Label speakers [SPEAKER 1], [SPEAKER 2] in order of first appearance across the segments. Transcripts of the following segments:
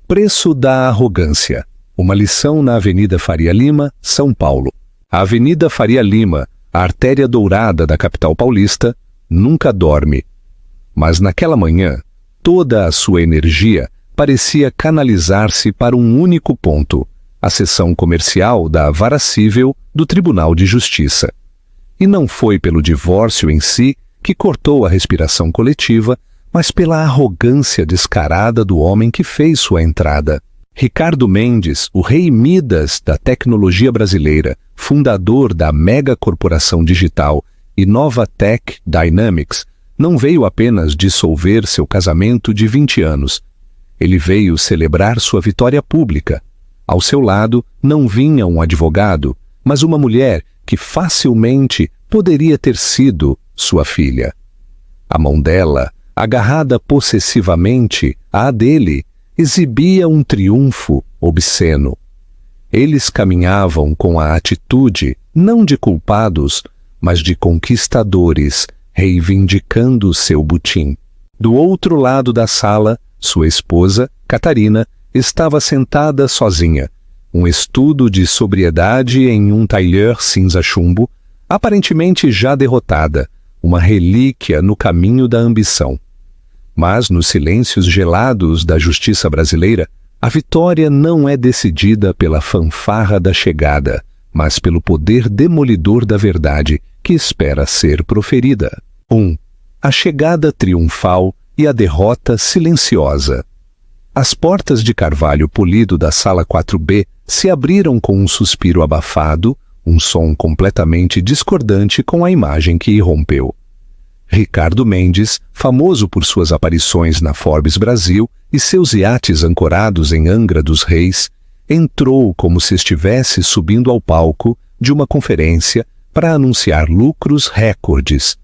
[SPEAKER 1] preço da arrogância. Uma lição na Avenida Faria Lima, São Paulo. A Avenida Faria Lima, a artéria dourada da capital paulista, nunca dorme. Mas naquela manhã, toda a sua energia parecia canalizar-se para um único ponto, a seção comercial da Vara Cível do Tribunal de Justiça. E não foi pelo divórcio em si que cortou a respiração coletiva, mas pela arrogância descarada do homem que fez sua entrada. Ricardo Mendes, o rei Midas da tecnologia brasileira, fundador da mega corporação digital e Novatech Dynamics, não veio apenas dissolver seu casamento de 20 anos. Ele veio celebrar sua vitória pública. Ao seu lado não vinha um advogado, mas uma mulher que facilmente poderia ter sido sua filha. A mão dela, agarrada possessivamente à dele, exibia um triunfo obsceno. Eles caminhavam com a atitude não de culpados, mas de conquistadores, reivindicando seu butim. Do outro lado da sala, sua esposa, Catarina, estava sentada sozinha, um estudo de sobriedade em um tailleur cinza chumbo, aparentemente já derrotada, uma relíquia no caminho da ambição. Mas nos silêncios gelados da justiça brasileira, a vitória não é decidida pela fanfarra da chegada, mas pelo poder demolidor da verdade que espera ser proferida. 1. A chegada triunfal e a derrota silenciosa. As portas de carvalho polido da sala 4B se abriram com um suspiro abafado, um som completamente discordante com a imagem que irrompeu. Ricardo Mendes, famoso por suas aparições na Forbes Brasil e seus iates ancorados em Angra dos Reis, entrou como se estivesse subindo ao palco de uma conferência para anunciar lucros recordes.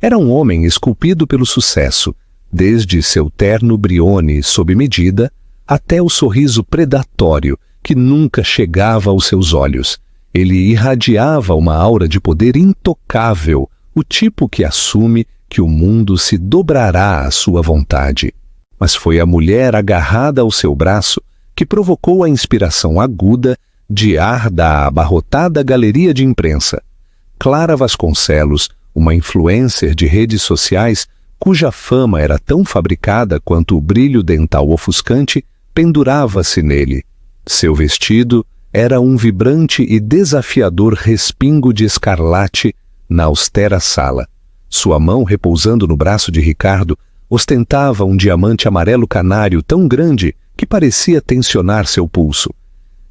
[SPEAKER 1] Era um homem esculpido pelo sucesso, desde seu terno Brioni sob medida até o sorriso predatório que nunca chegava aos seus olhos. Ele irradiava uma aura de poder intocável, o tipo que assume que o mundo se dobrará à sua vontade. Mas foi a mulher agarrada ao seu braço que provocou a inspiração aguda de ar da abarrotada galeria de imprensa. Clara Vasconcelos, uma influencer de redes sociais cuja fama era tão fabricada quanto o brilho dental ofuscante, pendurava-se nele. Seu vestido era um vibrante e desafiador respingo de escarlate na austera sala. Sua mão, repousando no braço de Ricardo, ostentava um diamante amarelo canário tão grande que parecia tensionar seu pulso.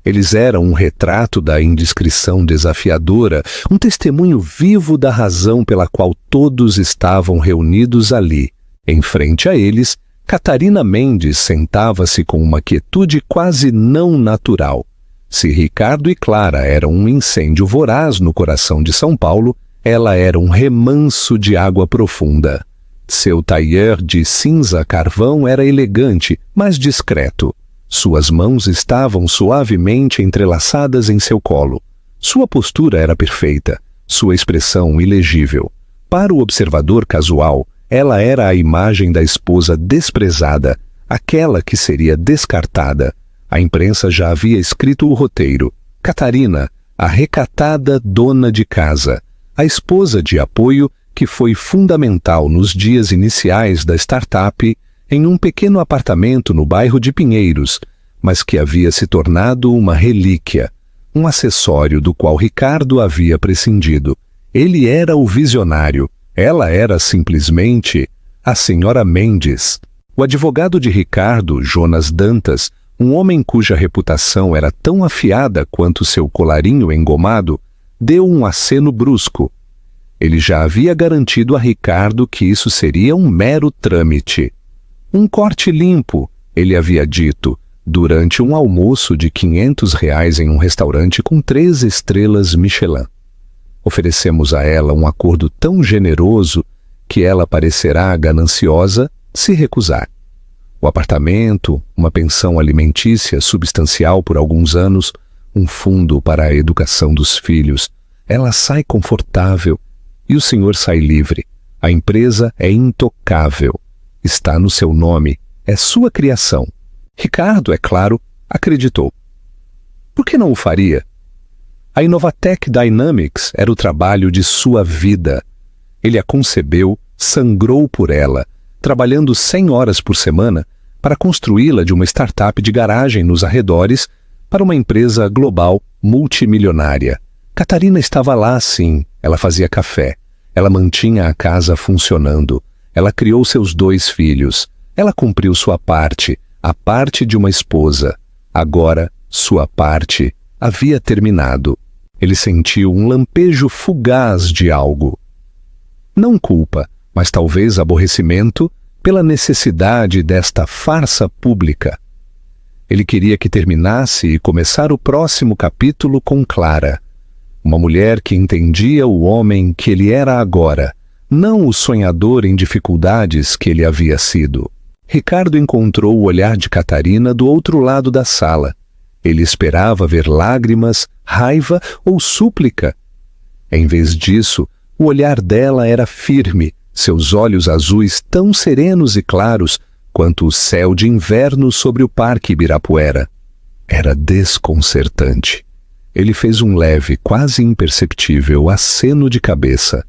[SPEAKER 1] Eles eram um retrato da indiscrição desafiadora, um testemunho vivo da razão pela qual todos estavam reunidos ali. Em frente a eles, Catarina Mendes sentava-se com uma quietude quase não natural. Se Ricardo e Clara eram um incêndio voraz no coração de São Paulo, ela era um remanso de água profunda. Seu tailleur de cinza carvão era elegante, mas discreto. Suas mãos estavam suavemente entrelaçadas em seu colo. Sua postura era perfeita, sua expressão ilegível. Para o observador casual, ela era a imagem da esposa desprezada, aquela que seria descartada. A imprensa já havia escrito o roteiro. Catarina, a recatada dona de casa, a esposa de apoio que foi fundamental nos dias iniciais da startup em um pequeno apartamento no bairro de Pinheiros, mas que havia se tornado uma relíquia, um acessório do qual Ricardo havia prescindido. Ele era o visionário, ela era simplesmente a senhora Mendes. O advogado de Ricardo, Jonas Dantas, um homem cuja reputação era tão afiada quanto seu colarinho engomado, deu um aceno brusco. Ele já havia garantido a Ricardo que isso seria um mero trâmite. Um corte limpo, ele havia dito, durante um almoço de R$ 500 em um restaurante com 3 estrelas Michelin. Oferecemos a ela um acordo tão generoso que ela parecerá gananciosa se recusar. O apartamento, uma pensão alimentícia substancial por alguns anos, um fundo para a educação dos filhos. Ela sai confortável e o senhor sai livre. A empresa é intocável. Está no seu nome. É sua criação. Ricardo, é claro, acreditou. Por que não o faria? A Inovatec Dynamics era o trabalho de sua vida. Ele a concebeu, sangrou por ela, trabalhando 100 horas por semana para construí-la de uma startup de garagem nos arredores para uma empresa global multimilionária. Catarina estava lá, sim. Ela fazia café. Ela mantinha a casa funcionando. Ela criou seus 2 filhos. Ela cumpriu sua parte, a parte de uma esposa. Agora, sua parte havia terminado. Ele sentiu um lampejo fugaz de algo. Não culpa, mas talvez aborrecimento pela necessidade desta farsa pública. Ele queria que terminasse e começar o próximo capítulo com Clara. Uma mulher que entendia o homem que ele era agora, não o sonhador em dificuldades que ele havia sido. Ricardo encontrou o olhar de Catarina do outro lado da sala. Ele esperava ver lágrimas, raiva ou súplica. Em vez disso, o olhar dela era firme, seus olhos azuis tão serenos e claros quanto o céu de inverno sobre o Parque Ibirapuera. Era desconcertante. Ele fez um leve, quase imperceptível aceno de cabeça.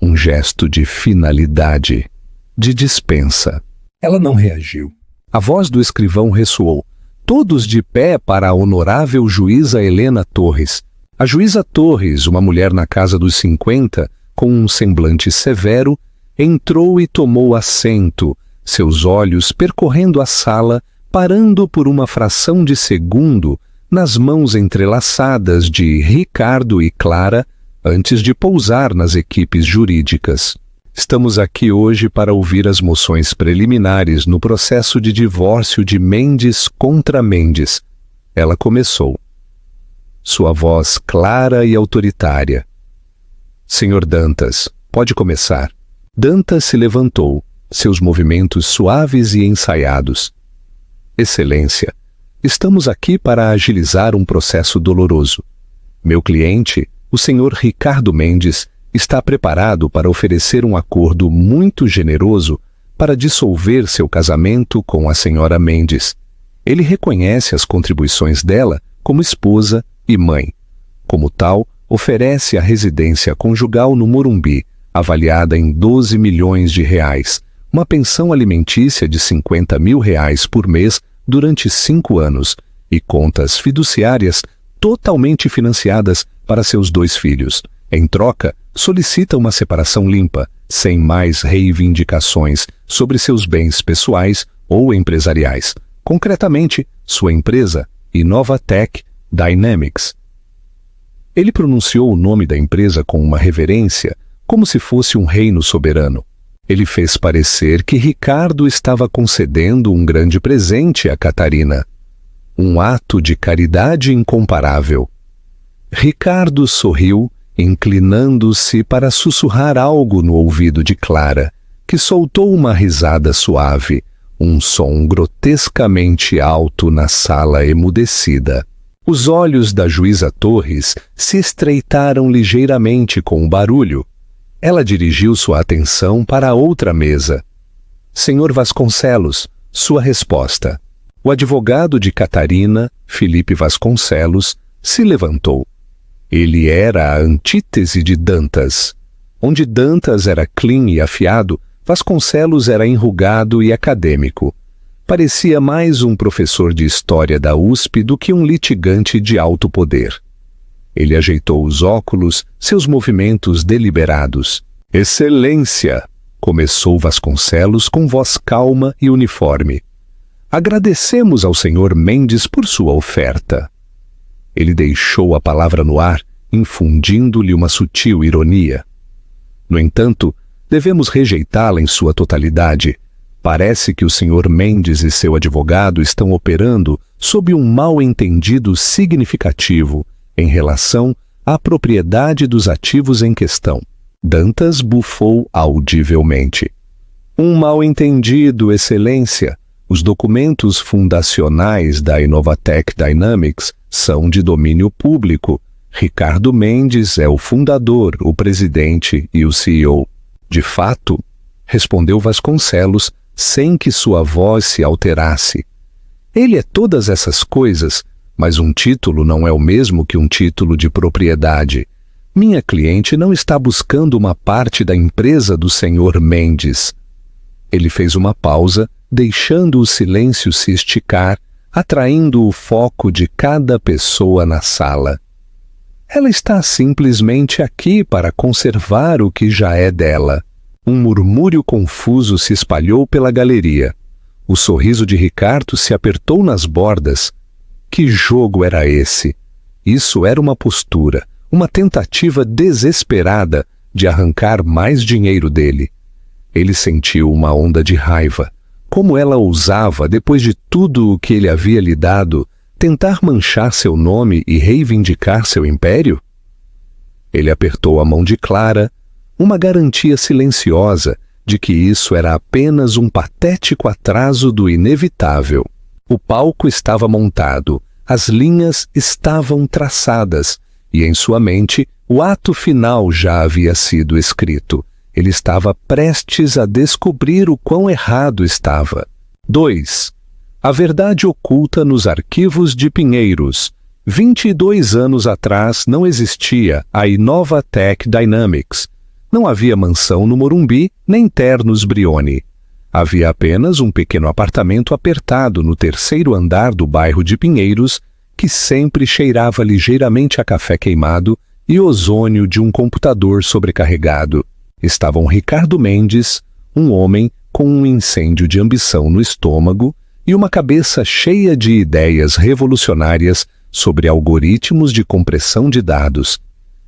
[SPEAKER 1] Um gesto de finalidade, de dispensa. Ela não reagiu. A voz do escrivão ressoou. Todos de pé para a honorável juíza Helena Torres. A juíza Torres, uma mulher na casa dos 50, com um semblante severo, entrou e tomou assento, seus olhos percorrendo a sala, parando por uma fração de segundo nas mãos entrelaçadas de Ricardo e Clara, antes de pousar nas equipes jurídicas. Estamos aqui hoje para ouvir as moções preliminares no processo de divórcio de Mendes contra Mendes. Ela começou. Sua voz clara e autoritária. Senhor Dantas, pode começar. Dantas se levantou, seus movimentos suaves e ensaiados. Excelência, estamos aqui para agilizar um processo doloroso. Meu cliente, o senhor Ricardo Mendes, está preparado para oferecer um acordo muito generoso para dissolver seu casamento com a senhora Mendes. Ele reconhece as contribuições dela como esposa e mãe. Como tal, oferece a residência conjugal no Morumbi, avaliada em 12 milhões de reais, uma pensão alimentícia de 50 mil reais por mês durante 5 anos e contas fiduciárias totalmente financiadas para seus 2 filhos. Em troca, solicita uma separação limpa, sem mais reivindicações sobre seus bens pessoais ou empresariais. Concretamente, sua empresa, Inovatec Dynamics. Ele pronunciou o nome da empresa com uma reverência, como se fosse um reino soberano. Ele fez parecer que Ricardo estava concedendo um grande presente a Catarina. Um ato de caridade incomparável. Ricardo sorriu, inclinando-se para sussurrar algo no ouvido de Clara, que soltou uma risada suave, um som grotescamente alto na sala emudecida. Os olhos da juíza Torres se estreitaram ligeiramente com o barulho. Ela dirigiu sua atenção para a outra mesa. Senhor Vasconcelos, sua resposta. O advogado de Catarina, Felipe Vasconcelos, se levantou. Ele era a antítese de Dantas. Onde Dantas era clean e afiado, Vasconcelos era enrugado e acadêmico. Parecia mais um professor de história da USP do que um litigante de alto poder. Ele ajeitou os óculos, seus movimentos deliberados. Excelência! Começou Vasconcelos com voz calma e uniforme. Agradecemos ao senhor Mendes por sua oferta. Ele deixou a palavra no ar, infundindo-lhe uma sutil ironia. No entanto, devemos rejeitá-la em sua totalidade. Parece que o senhor Mendes e seu advogado estão operando sob um mal-entendido significativo em relação à propriedade dos ativos em questão. Dantas bufou audivelmente. Um mal-entendido, excelência. Os documentos fundacionais da Inovatec Dynamics são de domínio público. Ricardo Mendes é o fundador, o presidente e o CEO. De fato, respondeu Vasconcelos, sem que sua voz se alterasse. Ele é todas essas coisas, mas um título não é o mesmo que um título de propriedade. Minha cliente não está buscando uma parte da empresa do Sr. Mendes. Ele fez uma pausa, deixando o silêncio se esticar, atraindo o foco de cada pessoa na sala. Ela está simplesmente aqui para conservar o que já é dela. Um murmúrio confuso se espalhou pela galeria. O sorriso de Ricardo se apertou nas bordas. Que jogo era esse? Isso era uma postura, uma tentativa desesperada de arrancar mais dinheiro dele. Ele sentiu uma onda de raiva. Como ela ousava, depois de tudo o que ele havia lhe dado, tentar manchar seu nome e reivindicar seu império? Ele apertou a mão de Clara, uma garantia silenciosa de que isso era apenas um patético atraso do inevitável. O palco estava montado, as linhas estavam traçadas, e em sua mente o ato final já havia sido escrito. Ele estava prestes a descobrir o quão errado estava. 2. A verdade oculta nos arquivos de Pinheiros. 22 anos atrás não existia a Innova Tech Dynamics. Não havia mansão no Morumbi, nem ternos Brioni. Havia apenas um pequeno apartamento apertado no 3º andar do bairro de Pinheiros, que sempre cheirava ligeiramente a café queimado e ozônio de um computador sobrecarregado. Estavam Ricardo Mendes, um homem com um incêndio de ambição no estômago e uma cabeça cheia de ideias revolucionárias sobre algoritmos de compressão de dados.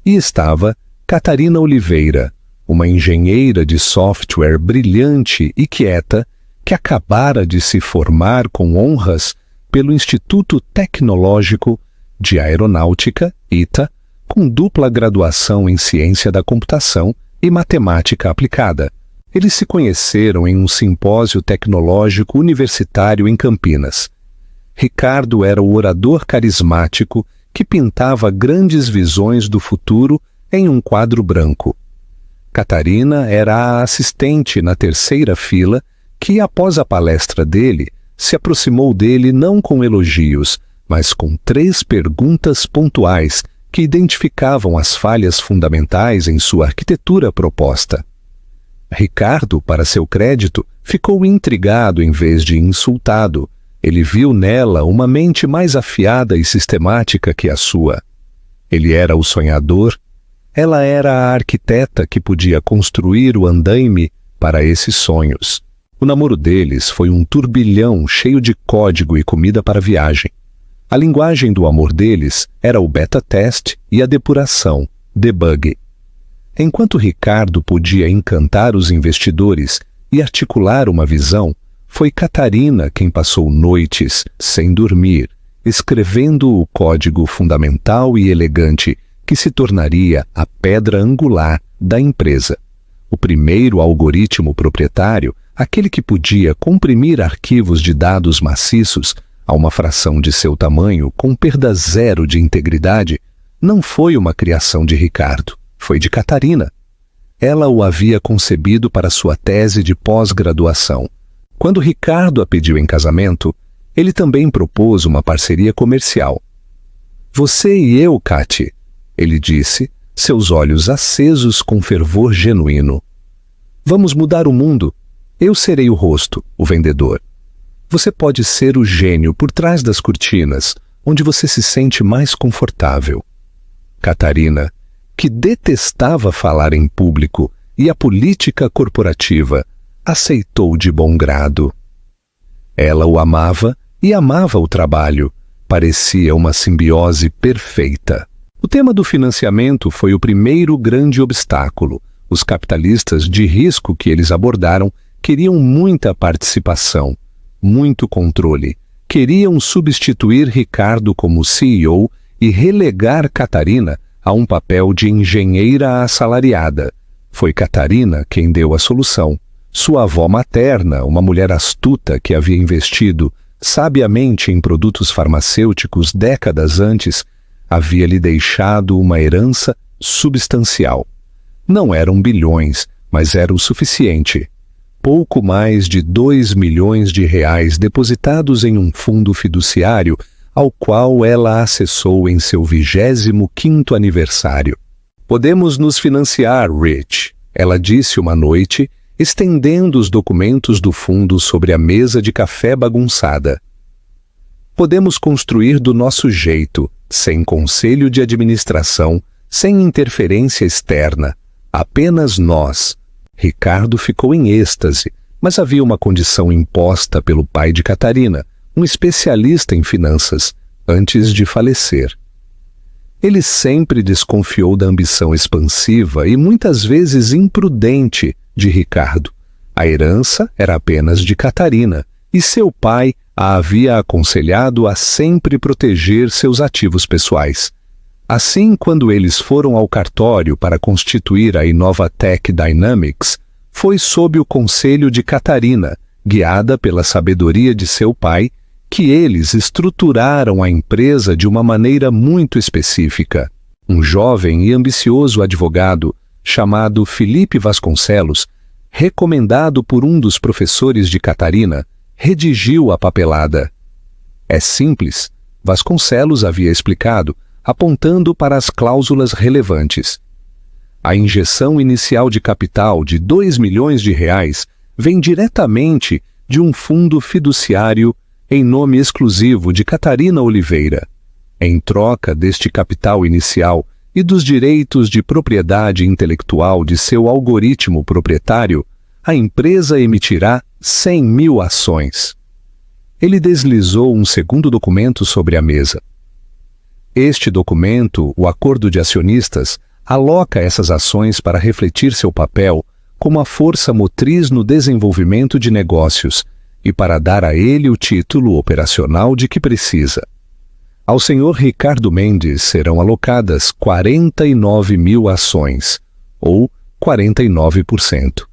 [SPEAKER 1] E estava Catarina Oliveira, uma engenheira de software brilhante e quieta que acabara de se formar com honras pelo Instituto Tecnológico de Aeronáutica, ITA, com dupla graduação em Ciência da Computação e Matemática Aplicada. Eles se conheceram em um simpósio tecnológico universitário em Campinas. Ricardo era o orador carismático que pintava grandes visões do futuro em um quadro branco. Catarina era a assistente na 3ª fila que, após a palestra dele, se aproximou dele não com elogios, mas com 3 perguntas pontuais que identificavam as falhas fundamentais em sua arquitetura proposta. Ricardo, para seu crédito, ficou intrigado em vez de insultado. Ele viu nela uma mente mais afiada e sistemática que a sua. Ele era o sonhador, ela era a arquiteta que podia construir o andaime para esses sonhos. O namoro deles foi um turbilhão cheio de código e comida para viagem. A linguagem do amor deles era o beta-teste e a depuração, debug. Enquanto Ricardo podia encantar os investidores e articular uma visão, foi Catarina quem passou noites sem dormir, escrevendo o código fundamental e elegante que se tornaria a pedra angular da empresa. O primeiro algoritmo proprietário, aquele que podia comprimir arquivos de dados maciços a uma fração de seu tamanho com perda zero de integridade, não foi uma criação de Ricardo, foi de Catarina. Ela o havia concebido para sua tese de pós-graduação. Quando Ricardo a pediu em casamento, ele também propôs uma parceria comercial. Você e eu, Cati, ele disse, seus olhos acesos com fervor genuíno. Vamos mudar o mundo. Eu serei o rosto, o vendedor. Você pode ser o gênio por trás das cortinas, onde você se sente mais confortável. Catarina, que detestava falar em público e a política corporativa, aceitou de bom grado. Ela o amava e amava o trabalho. Parecia uma simbiose perfeita. O tema do financiamento foi o primeiro grande obstáculo. Os capitalistas de risco que eles abordaram queriam muita participação, muito controle. Queriam substituir Ricardo como CEO e relegar Catarina a um papel de engenheira assalariada. Foi Catarina quem deu a solução. Sua avó materna, uma mulher astuta que havia investido sabiamente em produtos farmacêuticos décadas antes, havia lhe deixado uma herança substancial. Não eram bilhões, mas era o suficiente. pouco mais de 2 milhões de reais depositados em um fundo fiduciário ao qual ela acessou em seu 25º aniversário. "Podemos nos financiar, Rich", ela disse uma noite, estendendo os documentos do fundo sobre a mesa de café bagunçada. "Podemos construir do nosso jeito, sem conselho de administração, sem interferência externa, apenas nós." Ricardo ficou em êxtase, mas havia uma condição imposta pelo pai de Catarina, um especialista em finanças, antes de falecer. Ele sempre desconfiou da ambição expansiva e muitas vezes imprudente de Ricardo. A herança era apenas de Catarina, e seu pai a havia aconselhado a sempre proteger seus ativos pessoais. Assim, quando eles foram ao cartório para constituir a Inovatec Dynamics, foi sob o conselho de Catarina, guiada pela sabedoria de seu pai, que eles estruturaram a empresa de uma maneira muito específica. Um jovem e ambicioso advogado, chamado Felipe Vasconcelos, recomendado por um dos professores de Catarina, redigiu a papelada. "É simples", Vasconcelos havia explicado, apontando para as cláusulas relevantes. A injeção inicial de capital de 2 milhões de reais vem diretamente de um fundo fiduciário em nome exclusivo de Catarina Oliveira. Em troca deste capital inicial e dos direitos de propriedade intelectual de seu algoritmo proprietário, a empresa emitirá 100 mil ações. Ele deslizou um segundo documento sobre a mesa. Este documento, o acordo de acionistas, aloca essas ações para refletir seu papel como a força motriz no desenvolvimento de negócios e para dar a ele o título operacional de que precisa. Ao senhor Ricardo Mendes serão alocadas 49 mil ações, ou 49%.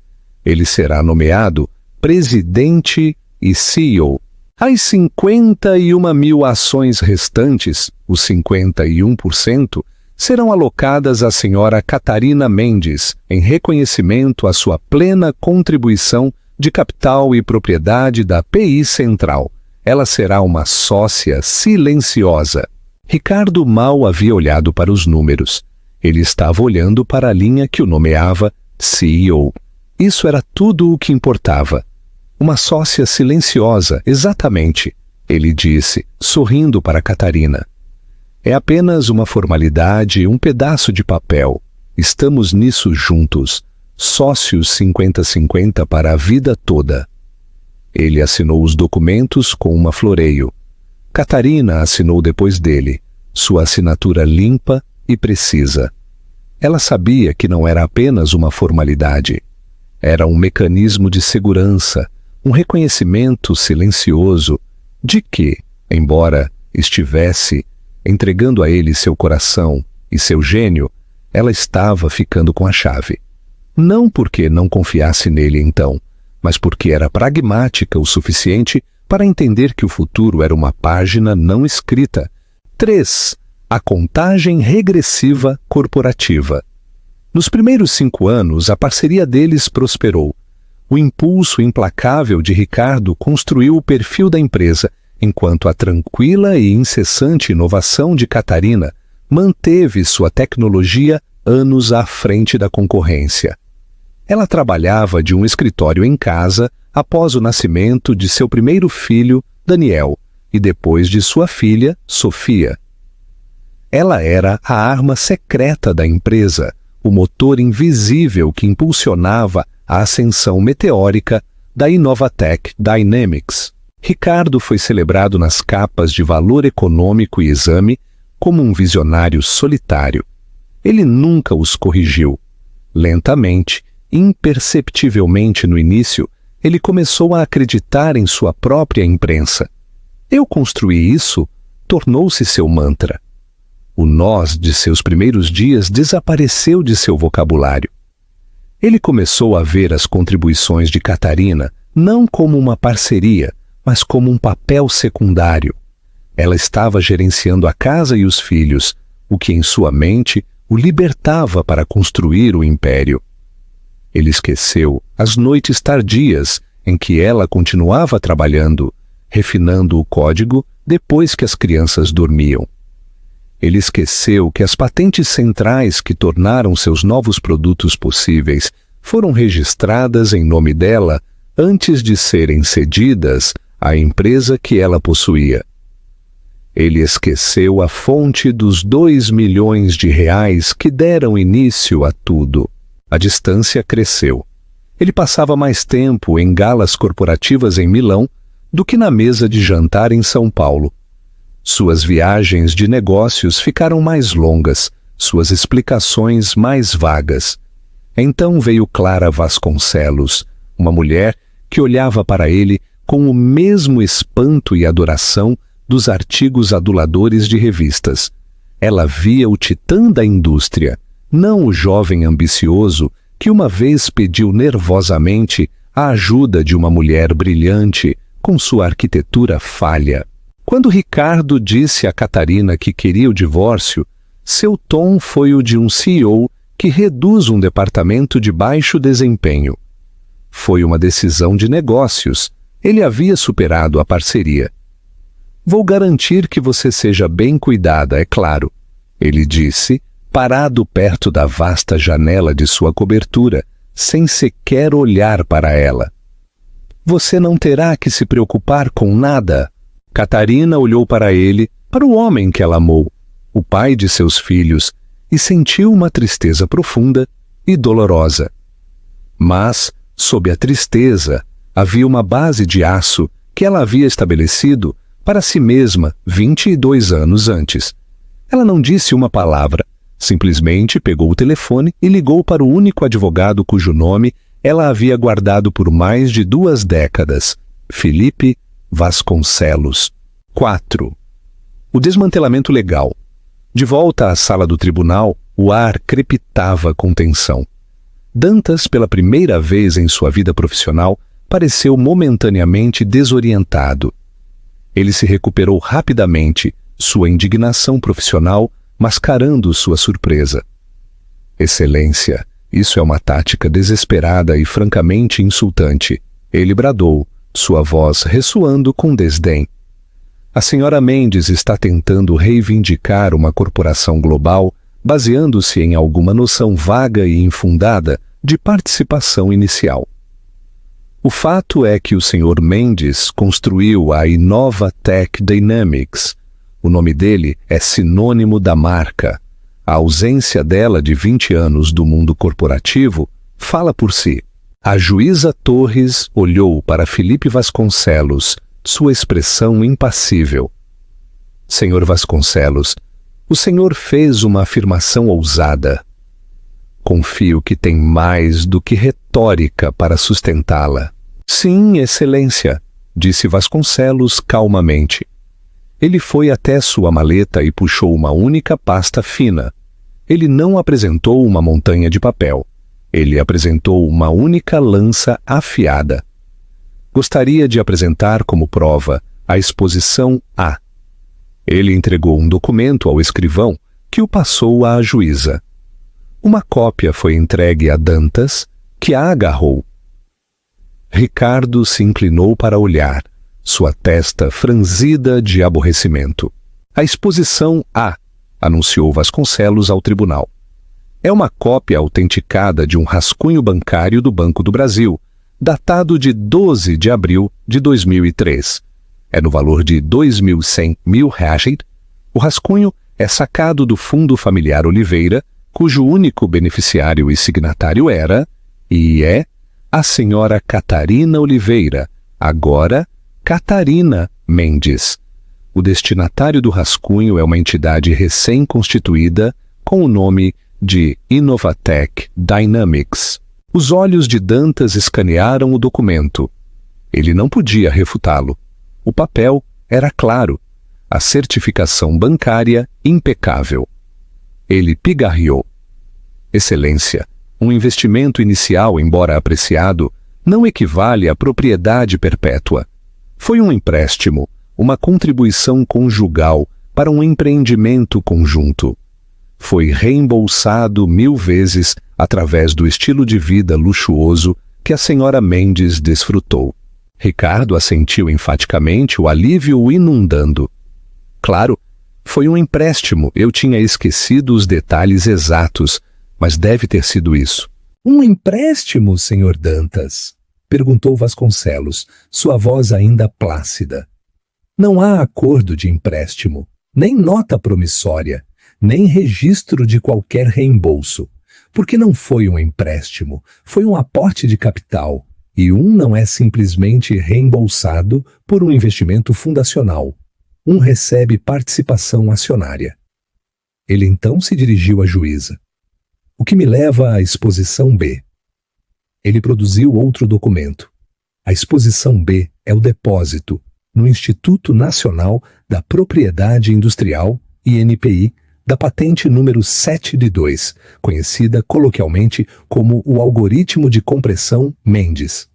[SPEAKER 1] Ele será nomeado presidente e CEO. As 51 mil ações restantes, os 51%, serão alocadas à senhora Catarina Mendes, em reconhecimento à sua plena contribuição de capital e propriedade da PI Central. Ela será uma sócia silenciosa. Ricardo mal havia olhado para os números. Ele estava olhando para a linha que o nomeava CEO. Isso era tudo o que importava. Uma sócia silenciosa, exatamente, ele disse, sorrindo para Catarina. É apenas uma formalidade, um pedaço de papel. Estamos nisso juntos, sócios 50-50 para a vida toda. Ele assinou os documentos com uma floreio. Catarina assinou depois dele, sua assinatura limpa e precisa. Ela sabia que não era apenas uma formalidade. Era um mecanismo de segurança, um reconhecimento silencioso de que, embora estivesse entregando a ele seu coração e seu gênio, ela estava ficando com a chave. Não porque não confiasse nele então, mas porque era pragmática o suficiente para entender que o futuro era uma página não escrita. 3. A contagem regressiva corporativa. Nos primeiros 5 anos, a parceria deles prosperou. O impulso implacável de Ricardo construiu o perfil da empresa, enquanto a tranquila e incessante inovação de Catarina manteve sua tecnologia anos à frente da concorrência. Ela trabalhava de um escritório em casa após o nascimento de seu primeiro filho, Daniel, e depois de sua filha, Sofia. Ela era a arma secreta da empresa, o motor invisível que impulsionava a ascensão meteórica da Inovatec Dynamics. Ricardo foi celebrado nas capas de Valor Econômico e Exame como um visionário solitário. Ele nunca os corrigiu. Lentamente, imperceptivelmente no início, ele começou a acreditar em sua própria imprensa. "Eu construí isso", tornou-se seu mantra. O nós de seus primeiros dias desapareceu de seu vocabulário. Ele começou a ver as contribuições de Catarina não como uma parceria, mas como um papel secundário. Ela estava gerenciando a casa e os filhos, o que em sua mente o libertava para construir o império. Ele esqueceu as noites tardias em que ela continuava trabalhando, refinando o código depois que as crianças dormiam. Ele esqueceu que as patentes centrais que tornaram seus novos produtos possíveis foram registradas em nome dela antes de serem cedidas à empresa que ela possuía. Ele esqueceu a fonte dos 2 milhões de reais que deram início a tudo. A distância cresceu. Ele passava mais tempo em galas corporativas em Milão do que na mesa de jantar em São Paulo. Suas viagens de negócios ficaram mais longas, suas explicações mais vagas. Então veio Clara Vasconcelos, uma mulher que olhava para ele com o mesmo espanto e adoração dos artigos aduladores de revistas. Ela via o titã da indústria, não o jovem ambicioso que uma vez pediu nervosamente a ajuda de uma mulher brilhante com sua arquitetura falha. Quando Ricardo disse a Catarina que queria o divórcio, seu tom foi o de um CEO que reduz um departamento de baixo desempenho. Foi uma decisão de negócios. Ele havia superado a parceria. Vou garantir que você seja bem cuidada, é claro, ele disse, parado perto da vasta janela de sua cobertura, sem sequer olhar para ela. Você não terá que se preocupar com nada. Catarina olhou para ele, para o homem que ela amou, o pai de seus filhos, e sentiu uma tristeza profunda e dolorosa. Mas, sob a tristeza, havia uma base de aço que ela havia estabelecido para si mesma 22 anos antes. Ela não disse uma palavra, simplesmente pegou o telefone e ligou para o único advogado cujo nome ela havia guardado por mais de 2 décadas, Felipe Vasconcelos. 4. O desmantelamento legal. De volta à sala do tribunal, o ar crepitava com tensão. Dantas, pela primeira vez em sua vida profissional, pareceu momentaneamente desorientado. Ele se recuperou rapidamente, sua indignação profissional mascarando sua surpresa. Excelência, isso é uma tática desesperada e francamente insultante. Ele bradou, sua voz ressoando com desdém. A senhora Mendes está tentando reivindicar uma corporação global baseando-se em alguma noção vaga e infundada de participação inicial. O fato é que o Sr. Mendes construiu a Innovatech Dynamics. O nome dele é sinônimo da marca. A ausência dela de 20 anos do mundo corporativo fala por si. A juíza Torres olhou para Felipe Vasconcelos, sua expressão impassível. Senhor Vasconcelos, o senhor fez uma afirmação ousada. Confio que tem mais do que retórica para sustentá-la. Sim, excelência, disse Vasconcelos calmamente. Ele foi até sua maleta e puxou uma única pasta fina. Ele não apresentou uma montanha de papel. Ele apresentou uma única lança afiada. Gostaria de apresentar como prova a exposição A. Ele entregou um documento ao escrivão, que o passou à juíza. Uma cópia foi entregue a Dantas, que a agarrou. Ricardo se inclinou para olhar, sua testa franzida de aborrecimento. A exposição A, anunciou Vasconcelos ao tribunal. É uma cópia autenticada de um rascunho bancário do Banco do Brasil, datado de 12 de abril de 2003. É no valor de 2.100 mil reais. O rascunho é sacado do Fundo Familiar Oliveira, cujo único beneficiário e signatário era, e é, a senhora Catarina Oliveira, agora Catarina Mendes. O destinatário do rascunho é uma entidade recém-constituída com o nome de Innovatech Dynamics. Os olhos de Dantas escanearam o documento. Ele não podia refutá-lo. O papel era claro, a certificação bancária impecável. Ele pigarreou. Excelência, um investimento inicial, embora apreciado, não equivale à propriedade perpétua. Foi um empréstimo, uma contribuição conjugal para um empreendimento conjunto. Foi reembolsado 1000 vezes através do estilo de vida luxuoso que a senhora Mendes desfrutou. Ricardo assentiu enfaticamente, o alívio o inundando. Claro, foi um empréstimo, eu tinha esquecido os detalhes exatos, mas deve ter sido isso.
[SPEAKER 2] Um empréstimo, Sr. Dantas? Perguntou Vasconcelos, sua voz ainda plácida. Não há acordo de empréstimo, nem nota promissória, nem registro de qualquer reembolso, porque não foi um empréstimo, foi um aporte de capital, e um não é simplesmente reembolsado por um investimento fundacional. Um recebe participação acionária. Ele então se dirigiu à juíza. O que me leva à exposição B. Ele produziu outro documento. A exposição B é o depósito no Instituto Nacional da Propriedade Industrial, INPI, da patente número 7/2, conhecida coloquialmente como o algoritmo de compressão Mendes.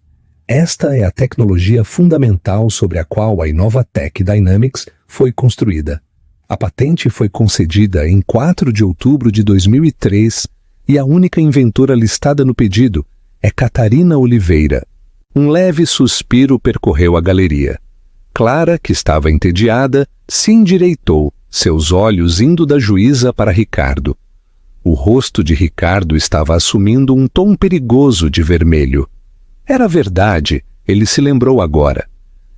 [SPEAKER 2] Esta é a tecnologia fundamental sobre a qual a Inovatec Dynamics foi construída. A patente foi concedida em 4 de outubro de 2003 e a única inventora listada no pedido é Catarina Oliveira. Um leve suspiro percorreu a galeria. Clara, que estava entediada, se endireitou, seus olhos indo da juíza para Ricardo. O rosto de Ricardo estava assumindo um tom perigoso de vermelho. Era verdade, ele se lembrou agora.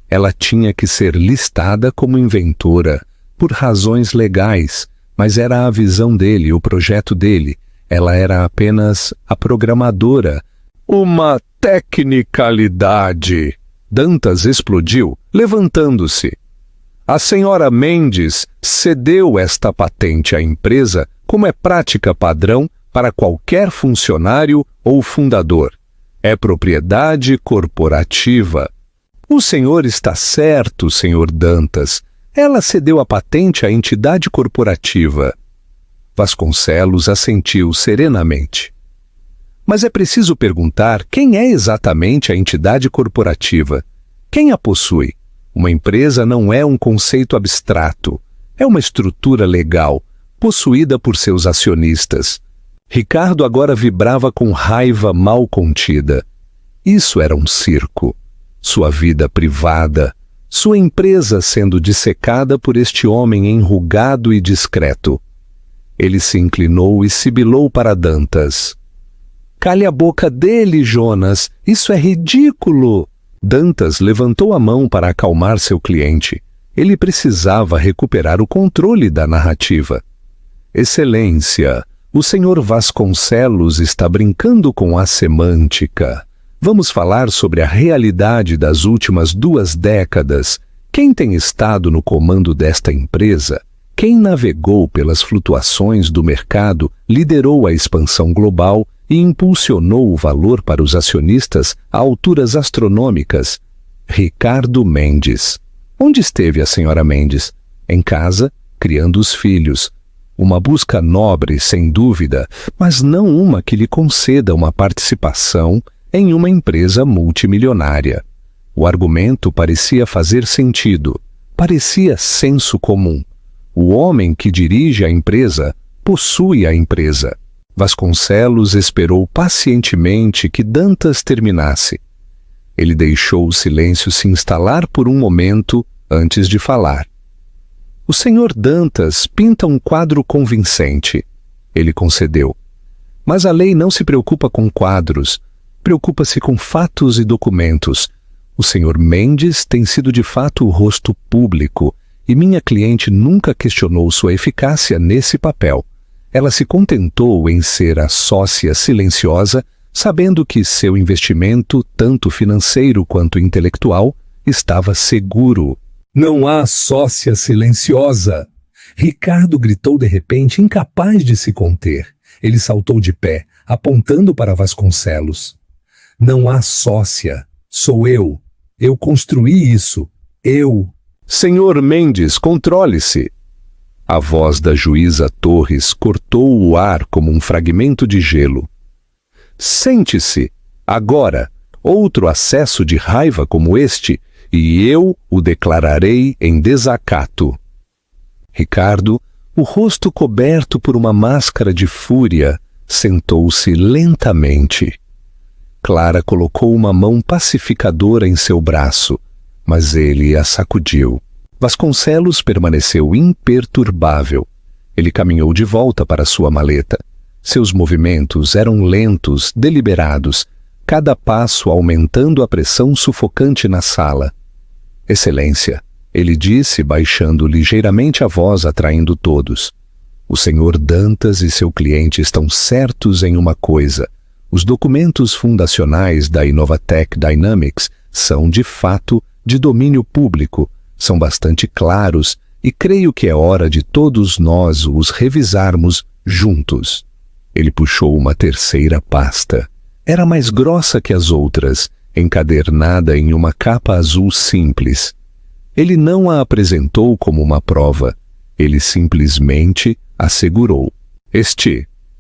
[SPEAKER 2] Ela tinha que ser listada como inventora, por razões legais, mas era a visão dele, o projeto dele. Ela era apenas a programadora. Uma tecnicalidade! Dantas explodiu, levantando-se. A senhora Mendes cedeu esta patente à empresa como é prática padrão para qualquer funcionário ou fundador. É propriedade corporativa. O senhor está certo, senhor Dantas. Ela cedeu a patente à entidade corporativa. Vasconcelos assentiu serenamente. Mas é preciso perguntar quem é exatamente a entidade corporativa. Quem a possui? Uma empresa não é um conceito abstrato. É uma estrutura legal, possuída por seus acionistas. Ricardo agora vibrava com raiva mal contida. Isso era um circo. Sua vida privada, sua empresa sendo dissecada por este homem enrugado e discreto. Ele se inclinou e sibilou para Dantas. Cale a boca dele, Jonas. Isso é ridículo. Dantas levantou a mão para acalmar seu cliente. Ele precisava recuperar o controle da narrativa. Excelência, o senhor Vasconcelos está brincando com a semântica. Vamos falar sobre a realidade das últimas 2 décadas. Quem tem estado no comando desta empresa? Quem navegou pelas flutuações do mercado, liderou a expansão global e impulsionou o valor para os acionistas a alturas astronômicas? Ricardo Mendes. Onde esteve a senhora Mendes? Em casa, criando os filhos. Uma busca nobre, sem dúvida, mas não uma que lhe conceda uma participação em uma empresa multimilionária. O argumento parecia fazer sentido, parecia senso comum. O homem que dirige a empresa possui a empresa. Vasconcelos esperou pacientemente que Dantas terminasse. Ele deixou o silêncio se instalar por um momento antes de falar. O senhor Dantas pinta um quadro convincente. Ele concedeu. Mas a lei não se preocupa com quadros, preocupa-se com fatos e documentos. O senhor Mendes tem sido de fato o rosto público, e minha cliente nunca questionou sua eficácia nesse papel. Ela se contentou em ser a sócia silenciosa, sabendo que seu investimento, tanto financeiro quanto intelectual, estava seguro. Não há sócia silenciosa! Ricardo gritou de repente, incapaz de se conter. Ele saltou de pé, apontando para Vasconcelos. Não há sócia. Sou eu. Eu construí isso. Eu. Senhor Mendes, controle-se. A voz da juíza Torres cortou o ar como um fragmento de gelo. Sente-se. Agora, outro acesso de raiva como este, e eu o declararei em desacato. Ricardo, o rosto coberto por uma máscara de fúria,
[SPEAKER 1] sentou-se lentamente. Clara colocou uma mão pacificadora em seu braço, mas ele a sacudiu. Vasconcelos permaneceu imperturbável. Ele caminhou de volta para sua maleta. Seus movimentos eram lentos, deliberados, cada passo aumentando a pressão sufocante na sala. Excelência, ele disse, baixando ligeiramente a voz, atraindo todos. O senhor Dantas e seu cliente estão certos em uma coisa. Os documentos fundacionais da Inovatec Dynamics são, de fato, de domínio público, são bastante claros e creio que é hora de todos nós os revisarmos juntos. Ele puxou uma terceira pasta. Era mais grossa que as outras, encadernada em uma capa azul simples. Ele não a apresentou como uma prova. Ele simplesmente assegurou.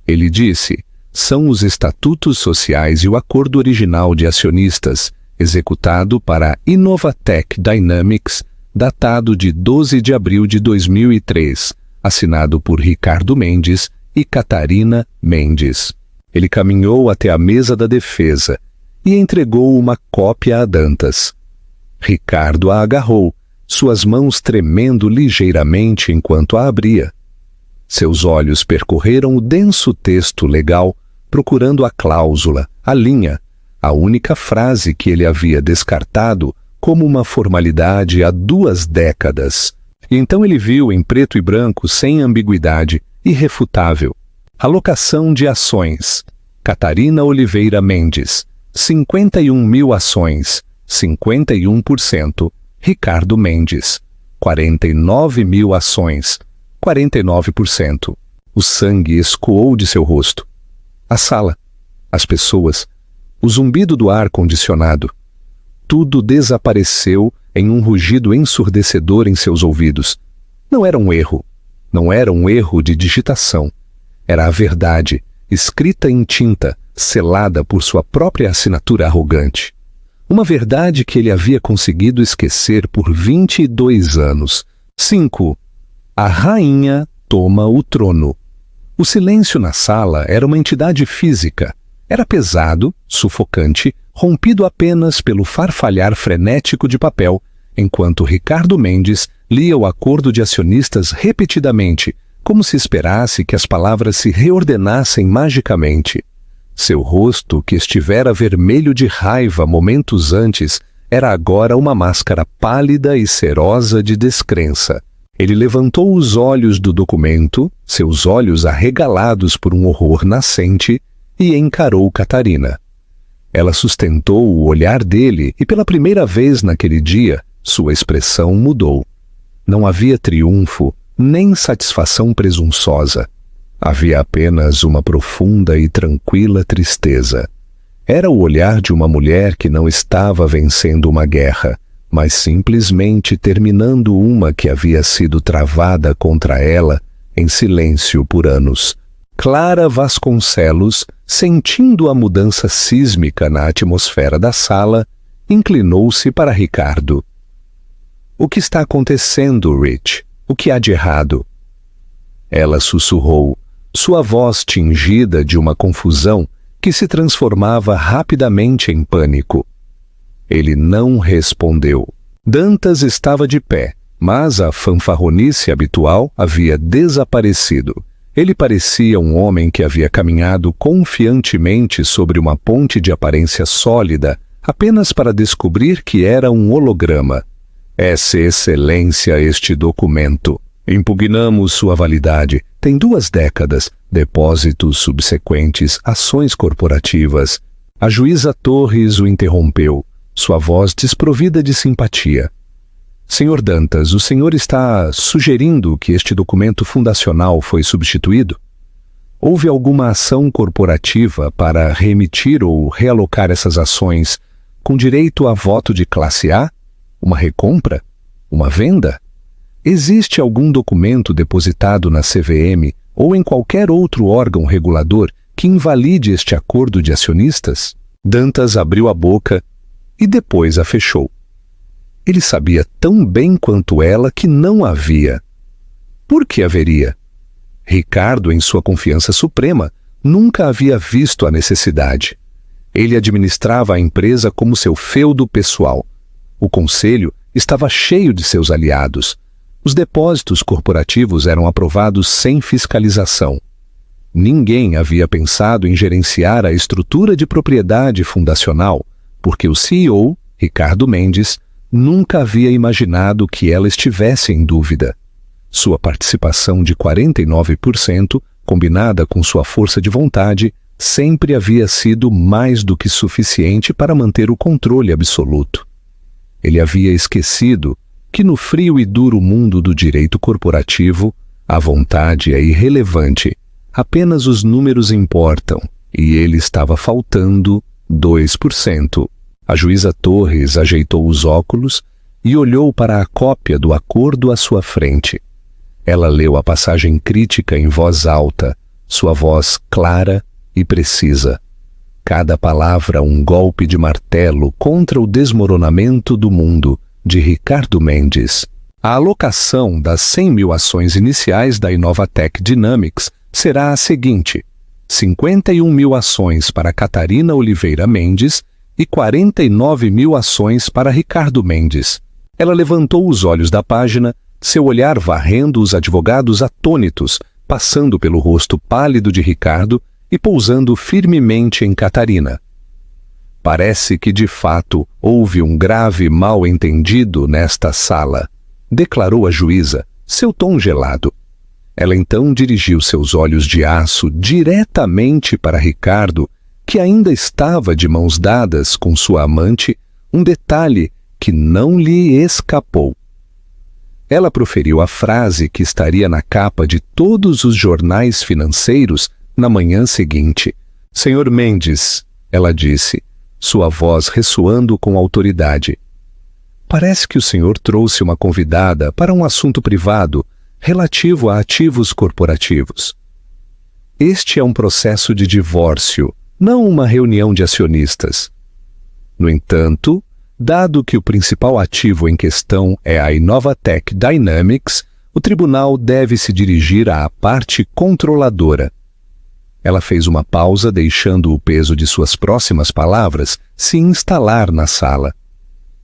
[SPEAKER 1] Ele disse, são os estatutos sociais e o acordo original de acionistas, executado para a Inovatec Dynamics, datado de 12 de abril de 2003, assinado por Ricardo Mendes e Catarina Mendes. Ele caminhou até a mesa da defesa e entregou uma cópia a Dantas. Ricardo a agarrou, suas mãos tremendo ligeiramente enquanto a abria. Seus olhos percorreram o denso texto legal, procurando a cláusula, a linha, a única frase que ele havia descartado como uma formalidade há 2 décadas. E então ele viu em preto e branco, sem ambiguidade, irrefutável. Alocação de ações. Catarina Oliveira Mendes. 51.000 ações. 51%. Ricardo Mendes. 49.000 ações. 49%. O sangue escoou de seu rosto. A sala. As pessoas. O zumbido do ar-condicionado. Tudo desapareceu em um rugido ensurdecedor em seus ouvidos. Não era um erro. Não era um erro de digitação. Era a verdade, escrita em tinta, selada por sua própria assinatura arrogante. Uma verdade que ele havia conseguido esquecer por 22 anos. 5. A rainha toma o trono. O silêncio na sala era uma entidade física. Era pesado, sufocante, rompido apenas pelo farfalhar frenético de papel, enquanto Ricardo Mendes lia o acordo de acionistas repetidamente, como se esperasse que as palavras se reordenassem magicamente. Seu rosto, que estivera vermelho de raiva momentos antes, era agora uma máscara pálida e serosa de descrença. Ele levantou os olhos do documento, seus olhos arregalados por um horror nascente, e encarou Catarina. Ela sustentou o olhar dele e pela primeira vez naquele dia, sua expressão mudou. Não havia triunfo, nem satisfação presunçosa. Havia apenas uma profunda e tranquila tristeza. Era o olhar de uma mulher que não estava vencendo uma guerra, mas simplesmente terminando uma que havia sido travada contra ela em silêncio por anos. Clara Vasconcelos, sentindo a mudança sísmica na atmosfera da sala, inclinou-se para Ricardo. O que está acontecendo, Rich? O que há de errado? Ela sussurrou, sua voz tingida de uma confusão que se transformava rapidamente em pânico. Ele não respondeu. Dantas estava de pé, mas a fanfarronice habitual havia desaparecido. Ele parecia um homem que havia caminhado confiantemente sobre uma ponte de aparência sólida, apenas para descobrir que era um holograma. Essa excelência este documento. Impugnamos sua validade. Tem 2 décadas, depósitos subsequentes, ações corporativas. A juíza Torres o interrompeu, sua voz desprovida de simpatia. Senhor Dantas, o senhor está sugerindo que este documento fundacional foi substituído? Houve alguma ação corporativa para reemitir ou realocar essas ações com direito a voto de classe A? Uma recompra? Uma venda? Existe algum documento depositado na CVM ou em qualquer outro órgão regulador que invalide este acordo de acionistas? Dantas abriu a boca e depois a fechou. Ele sabia tão bem quanto ela que não havia. Por que haveria? Ricardo, em sua confiança suprema, nunca havia visto a necessidade. Ele administrava a empresa como seu feudo pessoal. O conselho estava cheio de seus aliados. Os depósitos corporativos eram aprovados sem fiscalização. Ninguém havia pensado em gerenciar a estrutura de propriedade fundacional, porque o CEO, Ricardo Mendes, nunca havia imaginado que ela estivesse em dúvida. Sua participação de 49%, combinada com sua força de vontade, sempre havia sido mais do que suficiente para manter o controle absoluto. Ele havia esquecido que no frio e duro mundo do direito corporativo, a vontade é irrelevante, apenas os números importam, e ele estava faltando 2%. A juíza Torres ajeitou os óculos e olhou para a cópia do acordo à sua frente. Ela leu a passagem crítica em voz alta, sua voz clara e precisa. Cada palavra um golpe de martelo contra o desmoronamento do mundo, de Ricardo Mendes. A alocação das 100 mil ações iniciais da Inovatec Dynamics será a seguinte: 51 mil ações para Catarina Oliveira Mendes e 49 mil ações para Ricardo Mendes. Ela levantou os olhos da página, seu olhar varrendo os advogados atônitos, passando pelo rosto pálido de Ricardo e pousando firmemente em Catarina. Parece que, de fato, houve um grave mal-entendido nesta sala, declarou a juíza, seu tom gelado. Ela então dirigiu seus olhos de aço diretamente para Ricardo, que ainda estava de mãos dadas com sua amante, um detalhe que não lhe escapou. Ela proferiu a frase que estaria na capa de todos os jornais financeiros na manhã seguinte. Senhor Mendes, ela disse, sua voz ressoando com autoridade. Parece que o senhor trouxe uma convidada para um assunto privado relativo a ativos corporativos. Este é um processo de divórcio, não uma reunião de acionistas. No entanto, dado que o principal ativo em questão é a Inovatec Dynamics, o tribunal deve se dirigir à parte controladora. Ela fez uma pausa, deixando o peso de suas próximas palavras se instalar na sala.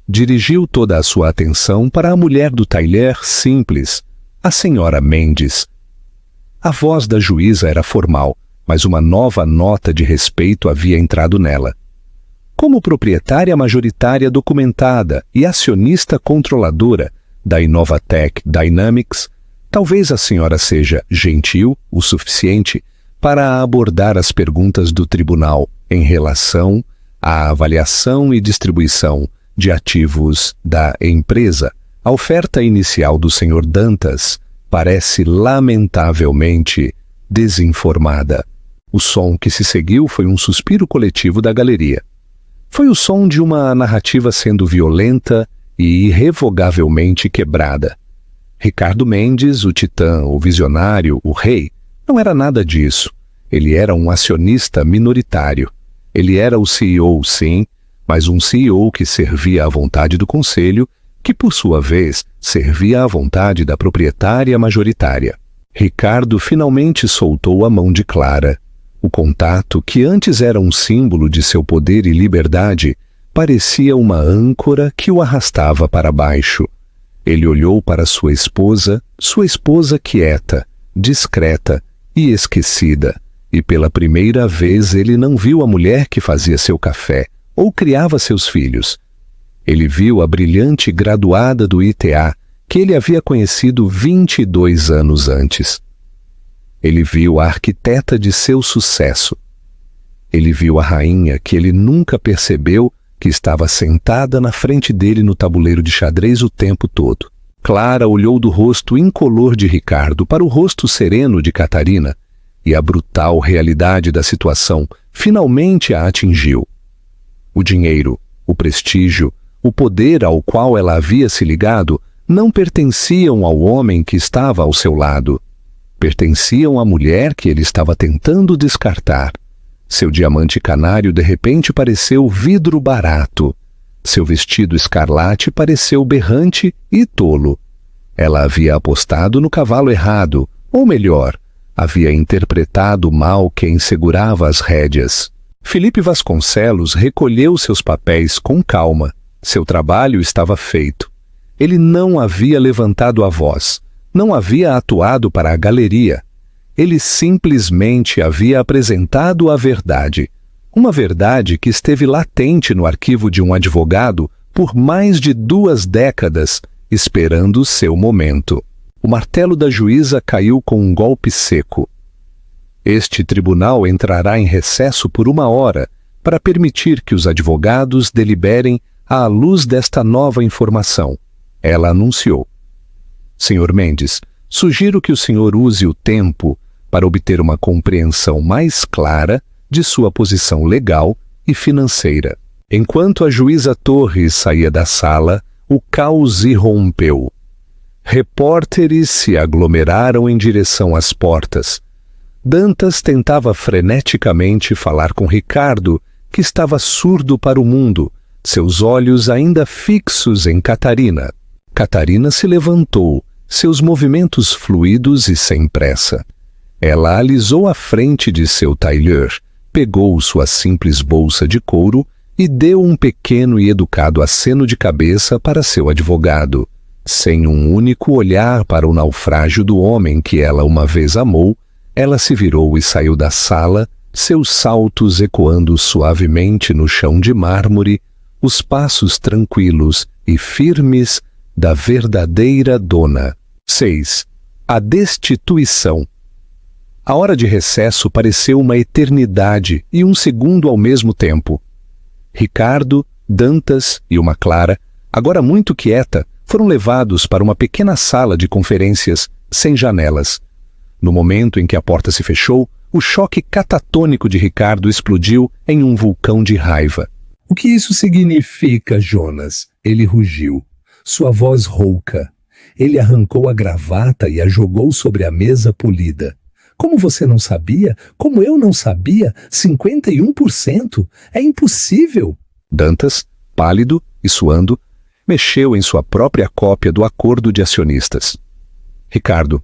[SPEAKER 1] Dirigiu toda a sua atenção para a mulher do talher simples, a senhora Mendes. A voz da juíza era formal, mas uma nova nota de respeito havia entrado nela. Como proprietária majoritária documentada e acionista controladora da Inovatec Dynamics, talvez a senhora seja gentil o suficiente para abordar as perguntas do tribunal em relação à avaliação e distribuição de ativos da empresa. A oferta inicial do Sr. Dantas parece lamentavelmente desinformada. O som que se seguiu foi um suspiro coletivo da galeria. Foi o som de uma narrativa sendo violenta e irrevogavelmente quebrada. Ricardo Mendes, o titã, o visionário, o rei, não era nada disso. Ele era um acionista minoritário. Ele era o CEO, sim, mas um CEO que servia à vontade do conselho, que, por sua vez, servia à vontade da proprietária majoritária. Ricardo finalmente soltou a mão de Clara. O contato, que antes era um símbolo de seu poder e liberdade, parecia uma âncora que o arrastava para baixo. Ele olhou para sua esposa quieta, discreta e esquecida, e pela primeira vez ele não viu a mulher que fazia seu café ou criava seus filhos. Ele viu a brilhante graduada do ITA que ele havia conhecido 22 anos antes. Ele viu a arquiteta de seu sucesso. Ele viu a rainha que ele nunca percebeu que estava sentada na frente dele no tabuleiro de xadrez o tempo todo. Clara olhou do rosto incolor de Ricardo para o rosto sereno de Catarina, e a brutal realidade da situação finalmente a atingiu. O dinheiro, o prestígio, o poder ao qual ela havia se ligado não pertenciam ao homem que estava ao seu lado. Pertenciam à mulher que ele estava tentando descartar. Seu diamante canário de repente pareceu vidro barato. Seu vestido escarlate pareceu berrante e tolo. Ela havia apostado no cavalo errado, ou melhor, havia interpretado mal quem segurava as rédeas. Felipe Vasconcelos recolheu seus papéis com calma. Seu trabalho estava feito. Ele não havia levantado a voz, não havia atuado para a galeria. Ele simplesmente havia apresentado a verdade. Uma verdade que esteve latente no arquivo de um advogado por mais de 2 décadas, esperando seu momento. O martelo da juíza caiu com um golpe seco. Este tribunal entrará em recesso por 1 hora para permitir que os advogados deliberem à luz desta nova informação. Ela anunciou: Sr. Mendes, sugiro que o senhor use o tempo para obter uma compreensão mais clara de sua posição legal e financeira. Enquanto a juíza Torres saía da sala, o caos irrompeu. Repórteres se aglomeraram em direção às portas. Dantas tentava freneticamente falar com Ricardo, que estava surdo para o mundo, seus olhos ainda fixos em Catarina. Catarina se levantou, seus movimentos fluidos e sem pressa. Ela alisou a frente de seu tailleur, pegou sua simples bolsa de couro e deu um pequeno e educado aceno de cabeça para seu advogado. Sem um único olhar para o naufrágio do homem que ela uma vez amou, ela se virou e saiu da sala, seus saltos ecoando suavemente no chão de mármore, os passos tranquilos e firmes da verdadeira dona. 6. A destituição. A hora de recesso pareceu uma eternidade e um segundo ao mesmo tempo. Ricardo, Dantas e uma Clara, agora muito quieta, foram levados para uma pequena sala de conferências sem janelas. No momento em que a porta se fechou, o choque catatônico de Ricardo explodiu em um vulcão de raiva.
[SPEAKER 2] O que isso significa, Jonas? Ele rugiu. Sua voz rouca. Ele arrancou a gravata e a jogou sobre a mesa polida. Como você não sabia? Como eu não sabia? 51%? É impossível!
[SPEAKER 1] Dantas, pálido e suando, mexeu em sua própria cópia do acordo de acionistas. Ricardo,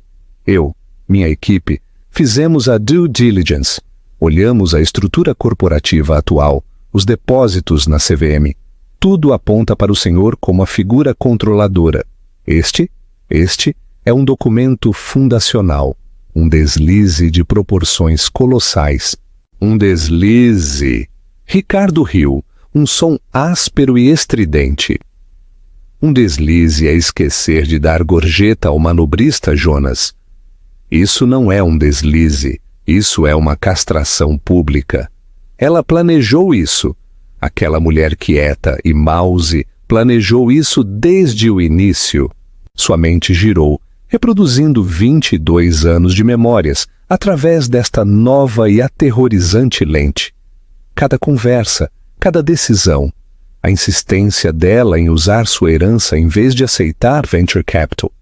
[SPEAKER 1] minha equipe, fizemos a due diligence. Olhamos a estrutura corporativa atual, os depósitos na CVM. Tudo aponta para o senhor como a figura controladora. Este é um documento fundacional, um deslize de proporções colossais. Um deslize! Ricardo riu, um som áspero e estridente. Um deslize é esquecer de dar gorjeta ao manobrista, Jonas. Isso não é um deslize, isso é uma castração pública. Ela planejou isso. Aquela mulher quieta e mouse planejou isso desde o início. Sua mente girou, reproduzindo 22 anos de memórias através desta nova e aterrorizante lente. Cada conversa, cada decisão, a insistência dela em usar sua herança em vez de aceitar venture capital,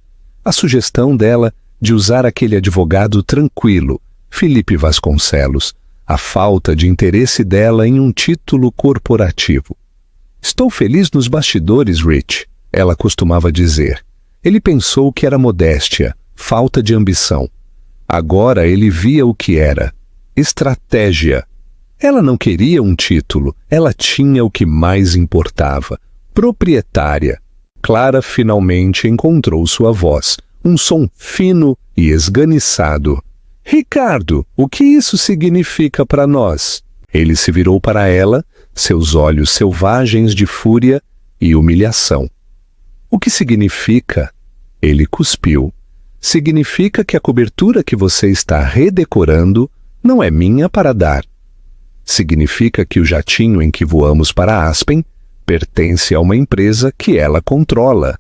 [SPEAKER 1] a sugestão dela de usar aquele advogado tranquilo, Felipe Vasconcelos, a falta de interesse dela em um título corporativo. Estou feliz nos bastidores, Rich, ela costumava dizer. Ele pensou que era modéstia, falta de ambição. Agora ele via o que era: estratégia. Ela não queria um título, ela tinha o que mais importava: proprietária. Clara finalmente encontrou sua voz, um som fino e esganiçado. Ricardo, o que isso significa para nós? Ele se virou para ela, seus olhos selvagens de fúria e humilhação. O que significa? Ele cuspiu. Significa que a cobertura que você está redecorando não é minha para dar. Significa que o jatinho em que voamos para Aspen pertence a uma empresa que ela controla.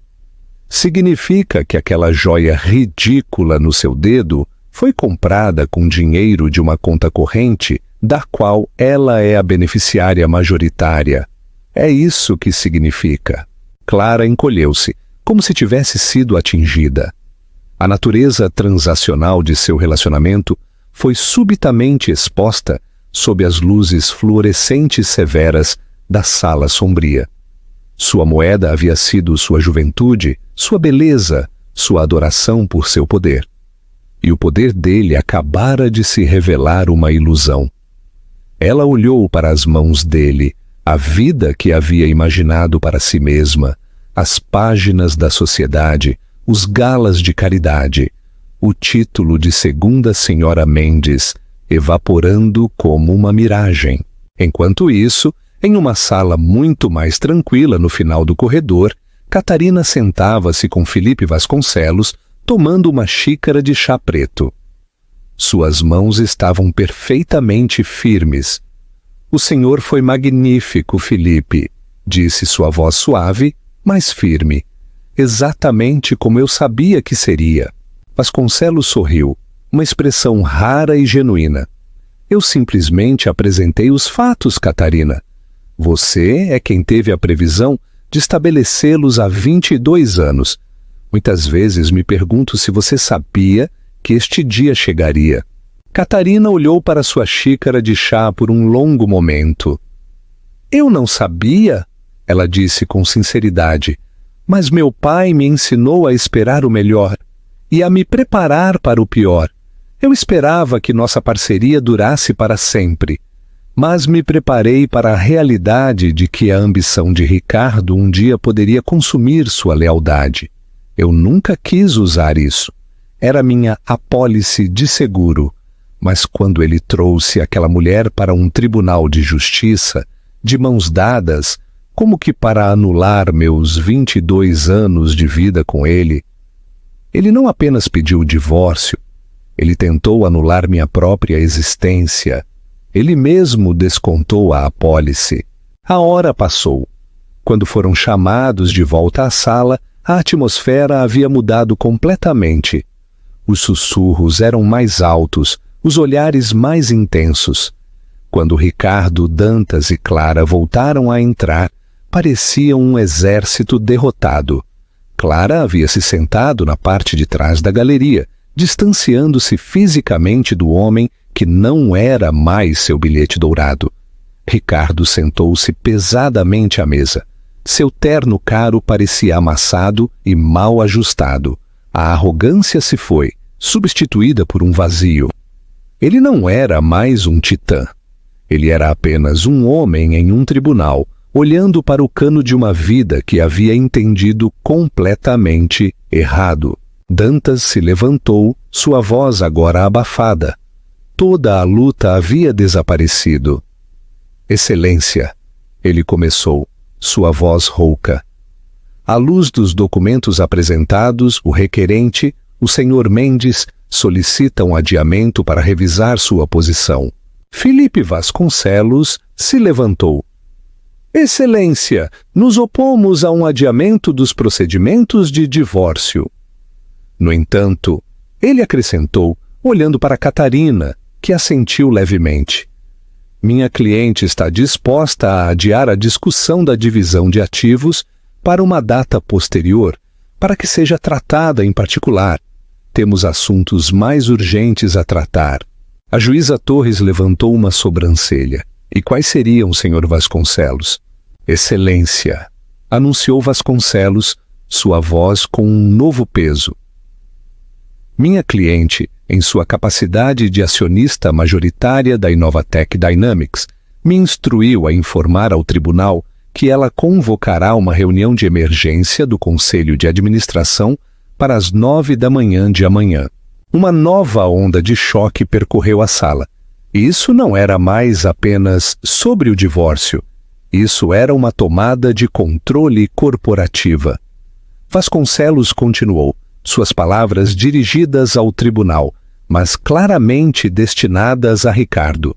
[SPEAKER 1] Significa que aquela joia ridícula no seu dedo foi comprada com dinheiro de uma conta corrente da qual ela é a beneficiária majoritária. É isso que significa. Clara encolheu-se, como se tivesse sido atingida. A natureza transacional de seu relacionamento foi subitamente exposta sob as luzes fluorescentes severas da sala sombria. Sua moeda havia sido sua juventude, sua beleza, sua adoração por seu poder. e o poder dele acabara de se revelar uma ilusão. Ela olhou para as mãos dele, a vida que havia imaginado para si mesma, as páginas da sociedade, os galas de caridade, o título de segunda senhora Mendes, evaporando como uma miragem. Enquanto isso, em uma sala muito mais tranquila no final do corredor, Catarina sentava-se com Felipe Vasconcelos, tomando uma xícara de chá preto. Suas mãos estavam perfeitamente firmes. "O senhor foi magnífico, Felipe", disse sua voz suave, mas firme. "Exatamente como eu sabia que seria." Vasconcelos sorriu, uma expressão rara e genuína. "Eu simplesmente apresentei os fatos, Catarina. Você é quem teve a previsão de estabelecê-los há 22 anos. Muitas vezes me pergunto se você sabia que este dia chegaria." Catarina olhou para sua xícara de chá por um longo momento. "Eu não sabia", ela disse com sinceridade, "mas meu pai me ensinou a esperar o melhor e a me preparar para o pior. Eu esperava que nossa parceria durasse para sempre, mas me preparei para a realidade de que a ambição de Ricardo um dia poderia consumir sua lealdade. Eu nunca quis usar isso. Era minha apólice de seguro. Mas quando ele trouxe aquela mulher para um tribunal de justiça, de mãos dadas, como que para anular meus 22 anos de vida com ele não apenas pediu o divórcio, ele tentou anular minha própria existência. Ele mesmo descontou a apólice. A hora passou. Quando foram chamados de volta à sala, a atmosfera havia mudado completamente. Os sussurros eram mais altos, os olhares mais intensos. Quando Ricardo, Dantas e Clara voltaram a entrar, parecia um exército derrotado. Clara havia se sentado na parte de trás da galeria, distanciando-se fisicamente do homem que não era mais seu bilhete dourado. Ricardo sentou-se pesadamente à mesa. Seu terno caro parecia amassado e mal ajustado. A arrogância se foi, substituída por um vazio. Ele não era mais um titã. Ele era apenas um homem em um tribunal, olhando para o cano de uma vida que havia entendido completamente errado. Dantas se levantou, sua voz agora abafada. Toda a luta havia desaparecido. "Excelência", ele começou, sua voz rouca. À luz dos documentos apresentados, o requerente, o senhor Mendes, solicita um adiamento para revisar sua posição. Felipe Vasconcelos se levantou. "Excelência, nos opomos a um adiamento dos procedimentos de divórcio." No entanto, ele acrescentou, olhando para Catarina, que assentiu levemente. "Minha cliente está disposta a adiar a discussão da divisão de ativos para uma data posterior, para que seja tratada em particular. Temos assuntos mais urgentes a tratar." A juíza Torres levantou uma sobrancelha. "E quais seriam, senhor Vasconcelos?" "Excelência", anunciou Vasconcelos, sua voz com um novo peso. "Minha cliente, em sua capacidade de acionista majoritária da Inovatec Dynamics, me instruiu a informar ao tribunal que ela convocará uma reunião de emergência do Conselho de Administração para as 9 da manhã de amanhã. Uma nova onda de choque percorreu a sala. Isso não era mais apenas sobre o divórcio. Isso era uma tomada de controle corporativa. Vasconcelos continuou, suas palavras dirigidas ao tribunal, mas claramente destinadas a Ricardo.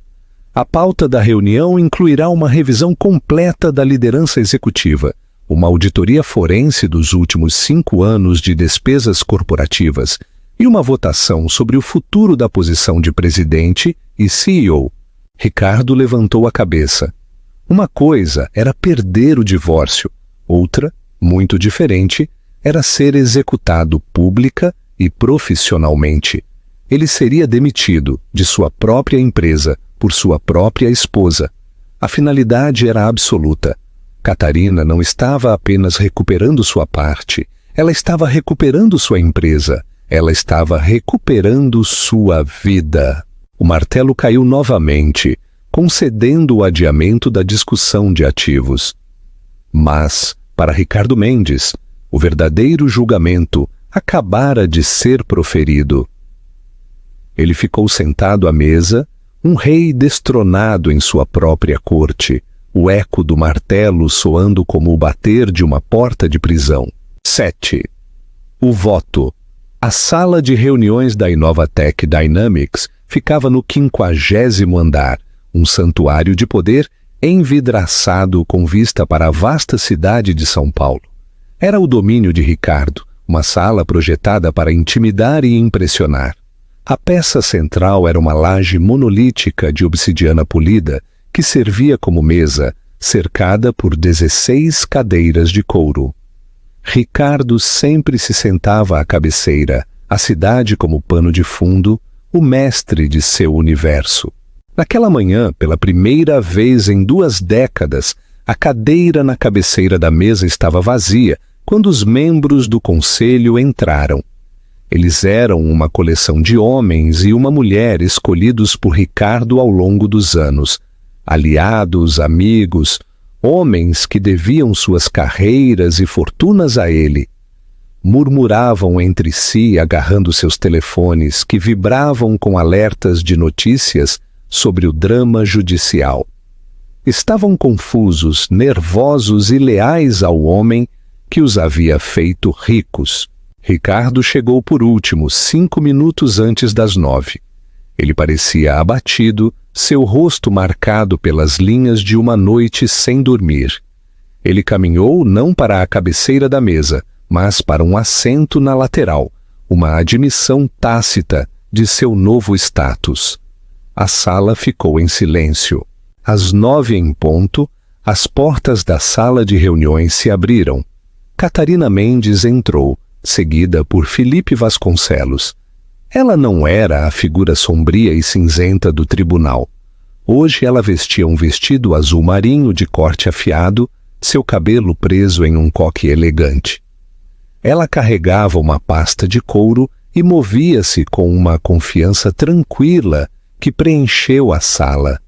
[SPEAKER 1] "A pauta da reunião incluirá uma revisão completa da liderança executiva, uma auditoria forense dos últimos 5 anos de despesas corporativas e uma votação sobre o futuro da posição de presidente e CEO." Ricardo levantou a cabeça. Uma coisa era perder o divórcio, outra, muito diferente, era ser executado pública e profissionalmente. Ele seria demitido de sua própria empresa por sua própria esposa. A finalidade era absoluta. Catarina não estava apenas recuperando sua parte, ela estava recuperando sua empresa. Ela estava recuperando sua vida. O martelo caiu novamente, concedendo o adiamento da discussão de ativos. Mas, para Ricardo Mendes, o verdadeiro julgamento acabara de ser proferido. Ele ficou sentado à mesa, um rei destronado em sua própria corte, o eco do martelo soando como o bater de uma porta de prisão. 7. O voto. A sala de reuniões da Inovatec Dynamics ficava no 50º andar, um santuário de poder envidraçado com vista para a vasta cidade de São Paulo. Era o domínio de Ricardo, uma sala projetada para intimidar e impressionar. A peça central era uma laje monolítica de obsidiana polida que servia como mesa, cercada por 16 cadeiras de couro. Ricardo sempre se sentava à cabeceira, a cidade como pano de fundo, o mestre de seu universo. Naquela manhã, pela primeira vez em 2 décadas, a cadeira na cabeceira da mesa estava vazia quando os membros do conselho entraram. Eles eram uma coleção de homens e uma mulher escolhidos por Ricardo ao longo dos anos, aliados, amigos, homens que deviam suas carreiras e fortunas a ele. Murmuravam entre si, agarrando seus telefones, que vibravam com alertas de notícias sobre o drama judicial. Estavam confusos, nervosos e leais ao homem que os havia feito ricos. Ricardo chegou por último, 5 minutos antes das 9. Ele parecia abatido, seu rosto marcado pelas linhas de uma noite sem dormir. Ele caminhou não para a cabeceira da mesa, mas para um assento na lateral, uma admissão tácita de seu novo status. A sala ficou em silêncio. Às 9 em ponto, as portas da sala de reuniões se abriram. Catarina Mendes entrou, seguida por Felipe Vasconcelos. Ela não era a figura sombria e cinzenta do tribunal. Hoje ela vestia um vestido azul marinho de corte afiado, seu cabelo preso em um coque elegante. Ela carregava uma pasta de couro e movia-se com uma confiança tranquila que preencheu a sala.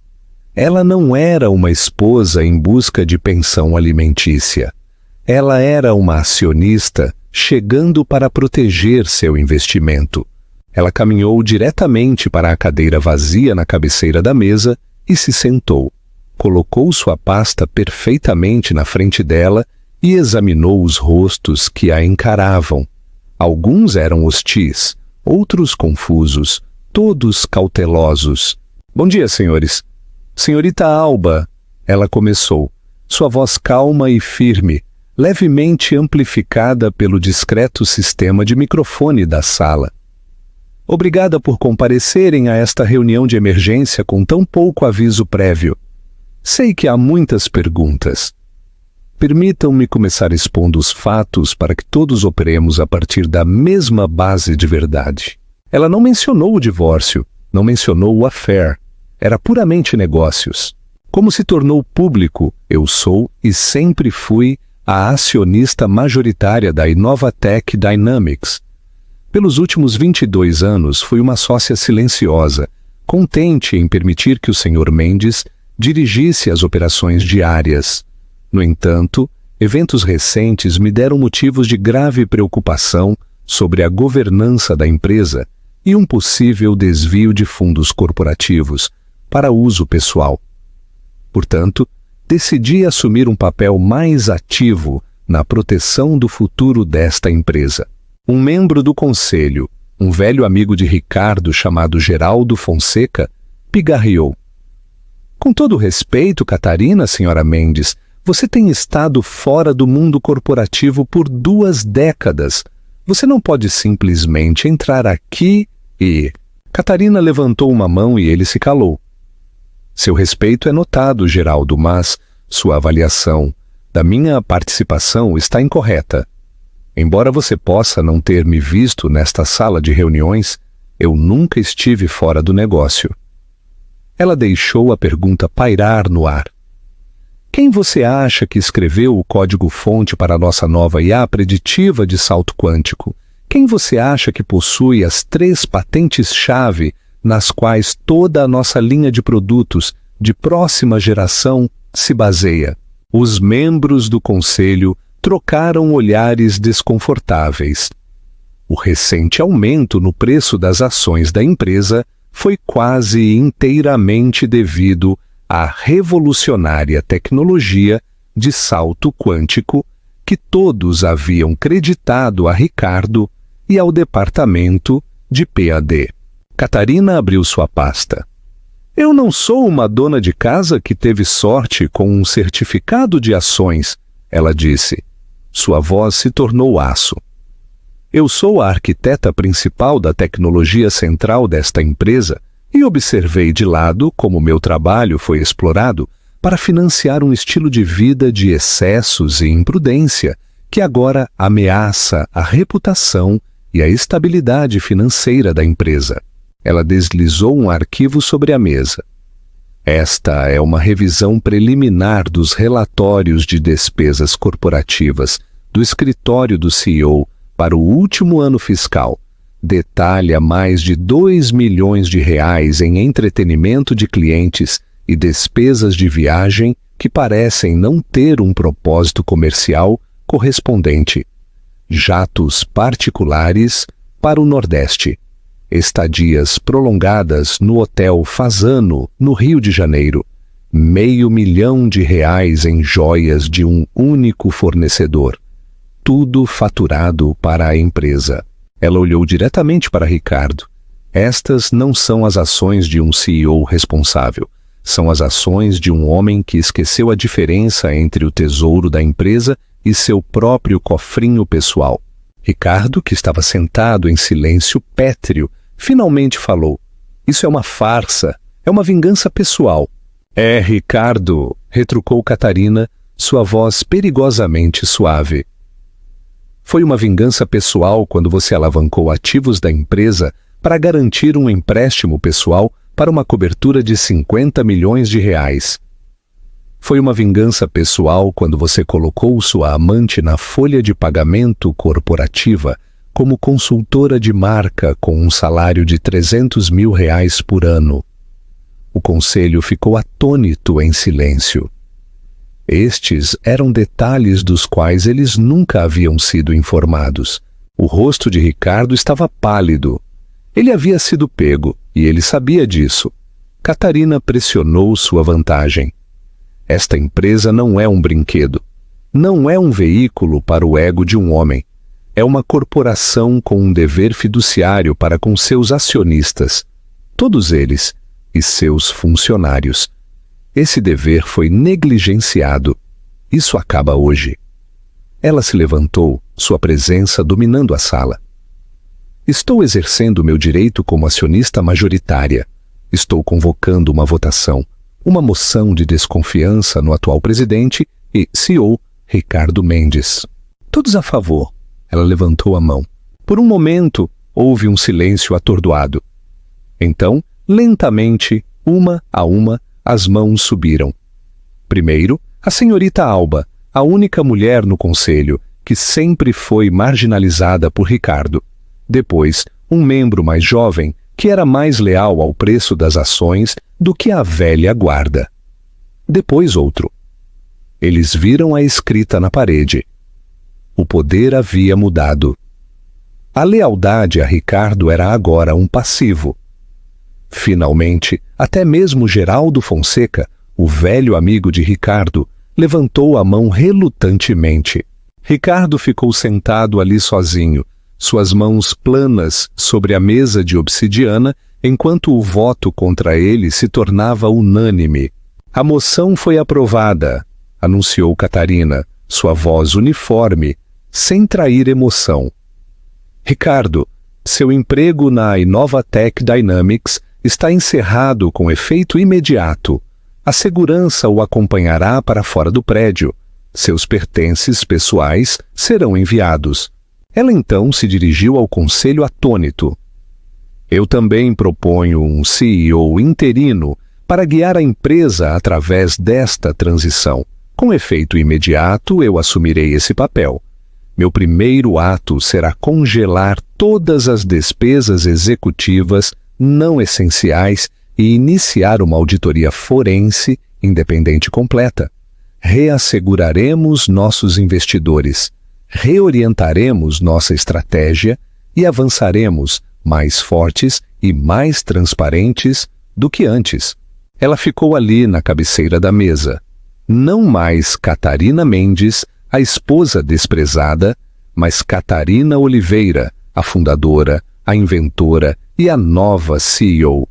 [SPEAKER 1] Ela não era uma esposa em busca de pensão alimentícia. Ela era uma acionista chegando para proteger seu investimento. Ela caminhou diretamente para a cadeira vazia na cabeceira da mesa e se sentou. Colocou sua pasta perfeitamente na frente dela e examinou os rostos que a encaravam. Alguns eram hostis, outros confusos, todos cautelosos. Bom dia, senhores. Senhorita Alba, ela começou, sua voz calma e firme, levemente amplificada pelo discreto sistema de microfone da sala. Obrigada por comparecerem a esta reunião de emergência com tão pouco aviso prévio. Sei que há muitas perguntas. Permitam-me começar expondo os fatos para que todos operemos a partir da mesma base de verdade. Ela não mencionou o divórcio, não mencionou o affair. Era puramente negócios. Como se tornou público, eu sou e sempre fui a acionista majoritária da Inovatec Dynamics. Pelos últimos 22 anos, fui uma sócia silenciosa, contente em permitir que o Sr. Mendes dirigisse as operações diárias. No entanto, eventos recentes me deram motivos de grave preocupação sobre a governança da empresa e um possível desvio de fundos corporativos para uso pessoal. Portanto, decidi assumir um papel mais ativo na proteção do futuro desta empresa. Um membro do conselho, um velho amigo de Ricardo chamado Geraldo Fonseca, pigarreou. Com todo respeito, Catarina, senhora Mendes, você tem estado fora do mundo corporativo por 2 décadas. Você não pode simplesmente entrar aqui e... Catarina levantou uma mão e ele se calou. Seu respeito é notado, Geraldo, mas sua avaliação da minha participação está incorreta. Embora você possa não ter me visto nesta sala de reuniões, eu nunca estive fora do negócio. Ela deixou a pergunta pairar no ar. Quem você acha que escreveu o código-fonte para a nossa nova IA preditiva de salto quântico? Quem você acha que possui as 3 patentes-chave nas quais toda a nossa linha de produtos de próxima geração se baseia? Os membros do conselho trocaram olhares desconfortáveis. O recente aumento no preço das ações da empresa foi quase inteiramente devido à revolucionária tecnologia de salto quântico que todos haviam creditado a Ricardo e ao departamento de P&D. Catarina abriu sua pasta. Eu não sou uma dona de casa que teve sorte com um certificado de ações, ela disse. Sua voz se tornou aço. Eu sou a arquiteta principal da tecnologia central desta empresa e observei de lado como meu trabalho foi explorado para financiar um estilo de vida de excessos e imprudência que agora ameaça a reputação e a estabilidade financeira da empresa. Ela deslizou um arquivo sobre a mesa. Esta é uma revisão preliminar dos relatórios de despesas corporativas do escritório do CEO para o último ano fiscal. Detalha mais de 2 milhões de reais em entretenimento de clientes e despesas de viagem que parecem não ter um propósito comercial correspondente. Jatos particulares para o Nordeste. Estadias prolongadas no Hotel Fasano, no Rio de Janeiro. R$500 mil em joias de um único fornecedor. Tudo faturado para a empresa. Ela olhou diretamente para Ricardo. Estas não são as ações de um CEO responsável. São as ações de um homem que esqueceu a diferença entre o tesouro da empresa e seu próprio cofrinho pessoal. Ricardo, que estava sentado em silêncio pétreo, finalmente falou. Isso é uma farsa. É uma vingança pessoal. É, Ricardo, retrucou Catarina, sua voz perigosamente suave. Foi uma vingança pessoal quando você alavancou ativos da empresa para garantir um empréstimo pessoal para uma cobertura de R$50 milhões. Foi uma vingança pessoal quando você colocou sua amante na folha de pagamento corporativa como consultora de marca com um salário de R$300 mil por ano. O conselho ficou atônito em silêncio. Estes eram detalhes dos quais eles nunca haviam sido informados. O rosto de Ricardo estava pálido. Ele havia sido pego, e ele sabia disso. Catarina pressionou sua vantagem. Esta empresa não é um brinquedo. Não é um veículo para o ego de um homem. É uma corporação com um dever fiduciário para com seus acionistas, todos eles, e seus funcionários. Esse dever foi negligenciado. Isso acaba hoje. Ela se levantou, sua presença dominando a sala. Estou exercendo meu direito como acionista majoritária. Estou convocando uma votação, uma moção de desconfiança no atual presidente e CEO, Ricardo Mendes. Todos a favor. Ela levantou a mão. Por um momento, houve um silêncio atordoado. Então, lentamente, uma a uma, as mãos subiram. Primeiro, a senhorita Alba, a única mulher no conselho, que sempre foi marginalizada por Ricardo. Depois, um membro mais jovem, que era mais leal ao preço das ações do que a velha guarda. Depois outro. Eles viram a escrita na parede. O poder havia mudado. A lealdade a Ricardo era agora um passivo. Finalmente, até mesmo Geraldo Fonseca, o velho amigo de Ricardo, levantou a mão relutantemente. Ricardo ficou sentado ali sozinho, suas mãos planas sobre a mesa de obsidiana, enquanto o voto contra ele se tornava unânime. A moção foi aprovada, anunciou Catarina, sua voz uniforme, sem trair emoção. Ricardo, seu emprego na Inovatec Dynamics está encerrado com efeito imediato. A segurança o acompanhará para fora do prédio. Seus pertences pessoais serão enviados. Ela então se dirigiu ao conselho atônito. Eu também proponho um CEO interino para guiar a empresa através desta transição. Com efeito imediato, eu assumirei esse papel. Meu primeiro ato será congelar todas as despesas executivas não essenciais e iniciar uma auditoria forense independente completa. Reasseguraremos nossos investidores, reorientaremos nossa estratégia e avançaremos mais fortes e mais transparentes do que antes. Ela ficou ali na cabeceira da mesa. Não mais Catarina Mendes, a esposa desprezada, mas Catarina Oliveira, a fundadora, a inventora e a nova CEO.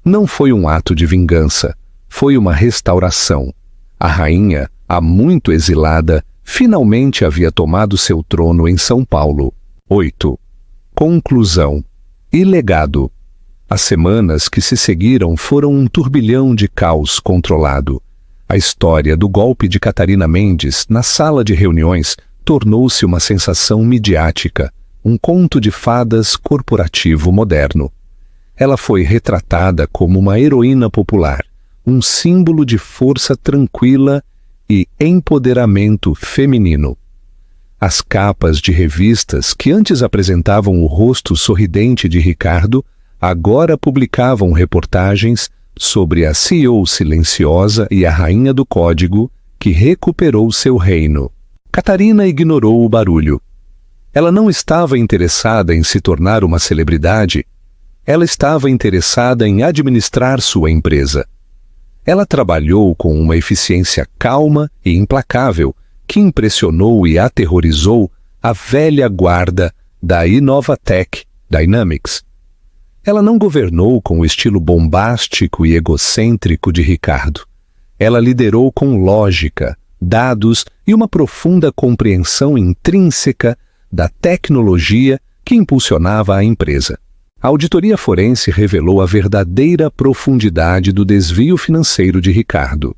[SPEAKER 1] Não foi um ato de vingança, foi uma restauração. A rainha, há muito exilada, finalmente havia tomado seu trono em São Paulo. 8. Conclusão. E legado. As semanas que se seguiram foram um turbilhão de caos controlado. A história do golpe de Catarina Mendes na sala de reuniões tornou-se uma sensação midiática, um conto de fadas corporativo moderno. Ela foi retratada como uma heroína popular, um símbolo de força tranquila e empoderamento feminino. As capas de revistas que antes apresentavam o rosto sorridente de Ricardo, agora publicavam reportagens sobre a CEO silenciosa e a rainha do código que recuperou seu reino. Catarina ignorou o barulho. Ela não estava interessada em se tornar uma celebridade. Ela estava interessada em administrar sua empresa. Ela trabalhou com uma eficiência calma e implacável que impressionou e aterrorizou a velha guarda da Inovatec Dynamics. Ela não governou com o estilo bombástico e egocêntrico de Ricardo. Ela liderou com lógica, dados e uma profunda compreensão intrínseca da tecnologia que impulsionava a empresa. A auditoria forense revelou a verdadeira profundidade do desvio financeiro de Ricardo.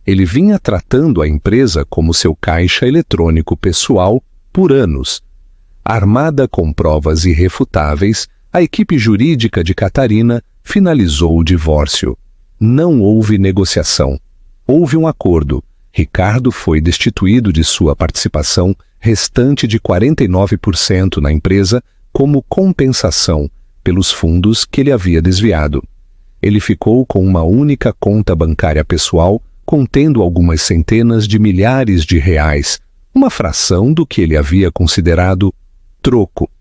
[SPEAKER 1] Ele vinha tratando a empresa como seu caixa eletrônico pessoal por anos. Armada com provas irrefutáveis, a equipe jurídica de Catarina finalizou o divórcio. Não houve negociação. Houve um acordo. Ricardo foi destituído de sua participação restante de 49% na empresa como compensação pelos fundos que ele havia desviado. Ele ficou com uma única conta bancária pessoal contendo algumas centenas de milhares de reais, uma fração do que ele havia considerado troco.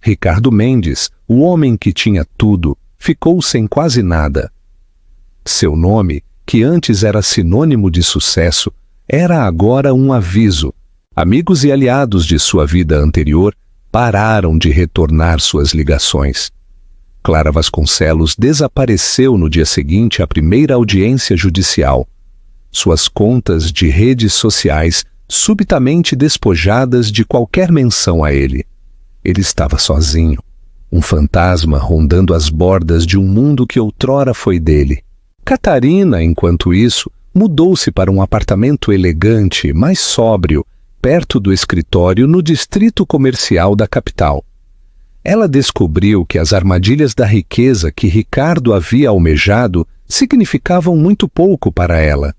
[SPEAKER 1] Ricardo Mendes, o homem que tinha tudo, ficou sem quase nada. Seu nome, que antes era sinônimo de sucesso, era agora um aviso. Amigos e aliados de sua vida anterior pararam de retornar suas ligações. Clara Vasconcelos desapareceu no dia seguinte à primeira audiência judicial. Suas contas de redes sociais subitamente despojadas de qualquer menção a ele. Ele estava sozinho, um fantasma rondando as bordas de um mundo que outrora foi dele. Catarina, enquanto isso, mudou-se para um apartamento elegante, mais sóbrio, perto do escritório no distrito comercial da capital. Ela descobriu que as armadilhas da riqueza que Ricardo havia almejado significavam muito pouco para ela.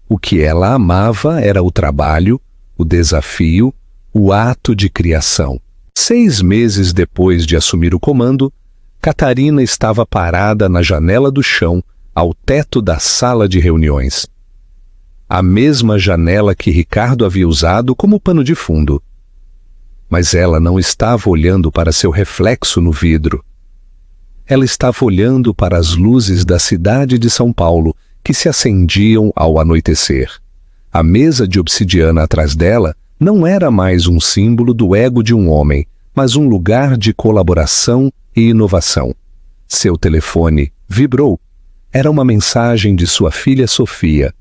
[SPEAKER 1] O que ela amava era o trabalho, o desafio, o ato de criação. 6 meses depois de assumir o comando, Catarina estava parada na janela do chão, ao teto da sala de reuniões. A mesma janela que Ricardo havia usado como pano de fundo. Mas ela não estava olhando para seu reflexo no vidro. Ela estava olhando para as luzes da cidade de São Paulo, que se acendiam ao anoitecer. A mesa de obsidiana atrás dela não era mais um símbolo do ego de um homem, mas um lugar de colaboração e inovação. Seu telefone vibrou. Era uma mensagem de sua filha Sofia.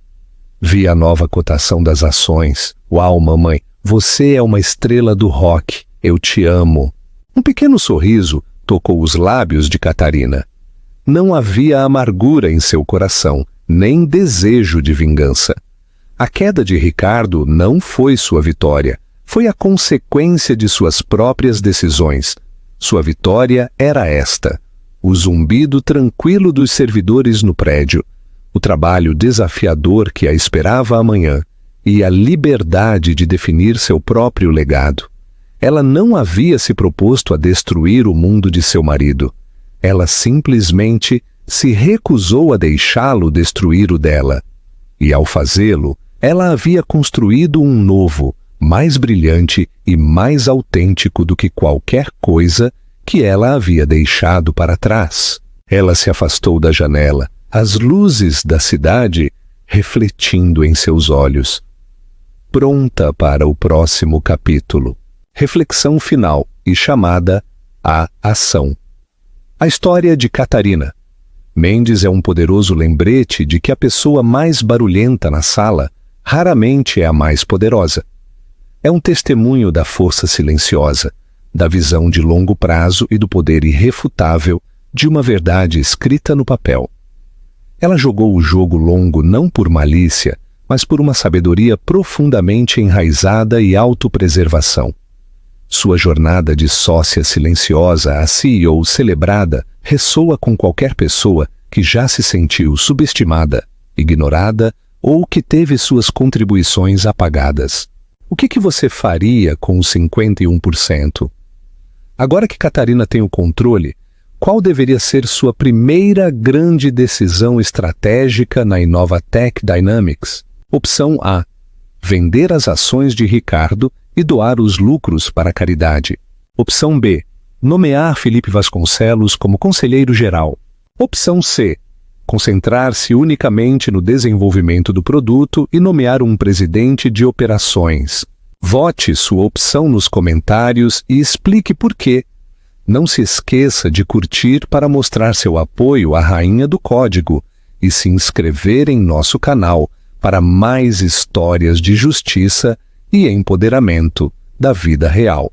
[SPEAKER 1] Vi a nova cotação das ações. Uau, mamãe, você é uma estrela do rock. Eu te amo. Um pequeno sorriso tocou os lábios de Catarina. Não havia amargura em seu coração, nem desejo de vingança. A queda de Ricardo não foi sua vitória, foi a consequência de suas próprias decisões. Sua vitória era esta: o zumbido tranquilo dos servidores no prédio, o trabalho desafiador que a esperava amanhã e a liberdade de definir seu próprio legado. Ela não havia se proposto a destruir o mundo de seu marido. Ela simplesmente se recusou a deixá-lo destruir o dela. E ao fazê-lo, ela havia construído um novo, mais brilhante e mais autêntico do que qualquer coisa que ela havia deixado para trás. Ela se afastou da janela, as luzes da cidade refletindo em seus olhos. Pronta para o próximo capítulo. Reflexão final e chamada à ação. A história de Catarina. Mendes é um poderoso lembrete de que a pessoa mais barulhenta na sala raramente é a mais poderosa. É um testemunho da força silenciosa, da visão de longo prazo e do poder irrefutável de uma verdade escrita no papel. Ela jogou o jogo longo não por malícia, mas por uma sabedoria profundamente enraizada e autopreservação. Sua jornada de sócia silenciosa a CEO celebrada ressoa com qualquer pessoa que já se sentiu subestimada, ignorada ou que teve suas contribuições apagadas. O que você faria com os 51%? Agora que Catarina tem o controle, qual deveria ser sua primeira grande decisão estratégica na Inovatec Dynamics? Opção A: vender as ações de Ricardo e doar os lucros para a caridade. Opção B: nomear Felipe Vasconcelos como conselheiro geral. Opção C: concentrar-se unicamente no desenvolvimento do produto e nomear um presidente de operações. Vote sua opção nos comentários e explique por quê. Não se esqueça de curtir para mostrar seu apoio à Rainha do Código e se inscrever em nosso canal para mais histórias de justiça e empoderamento da vida real.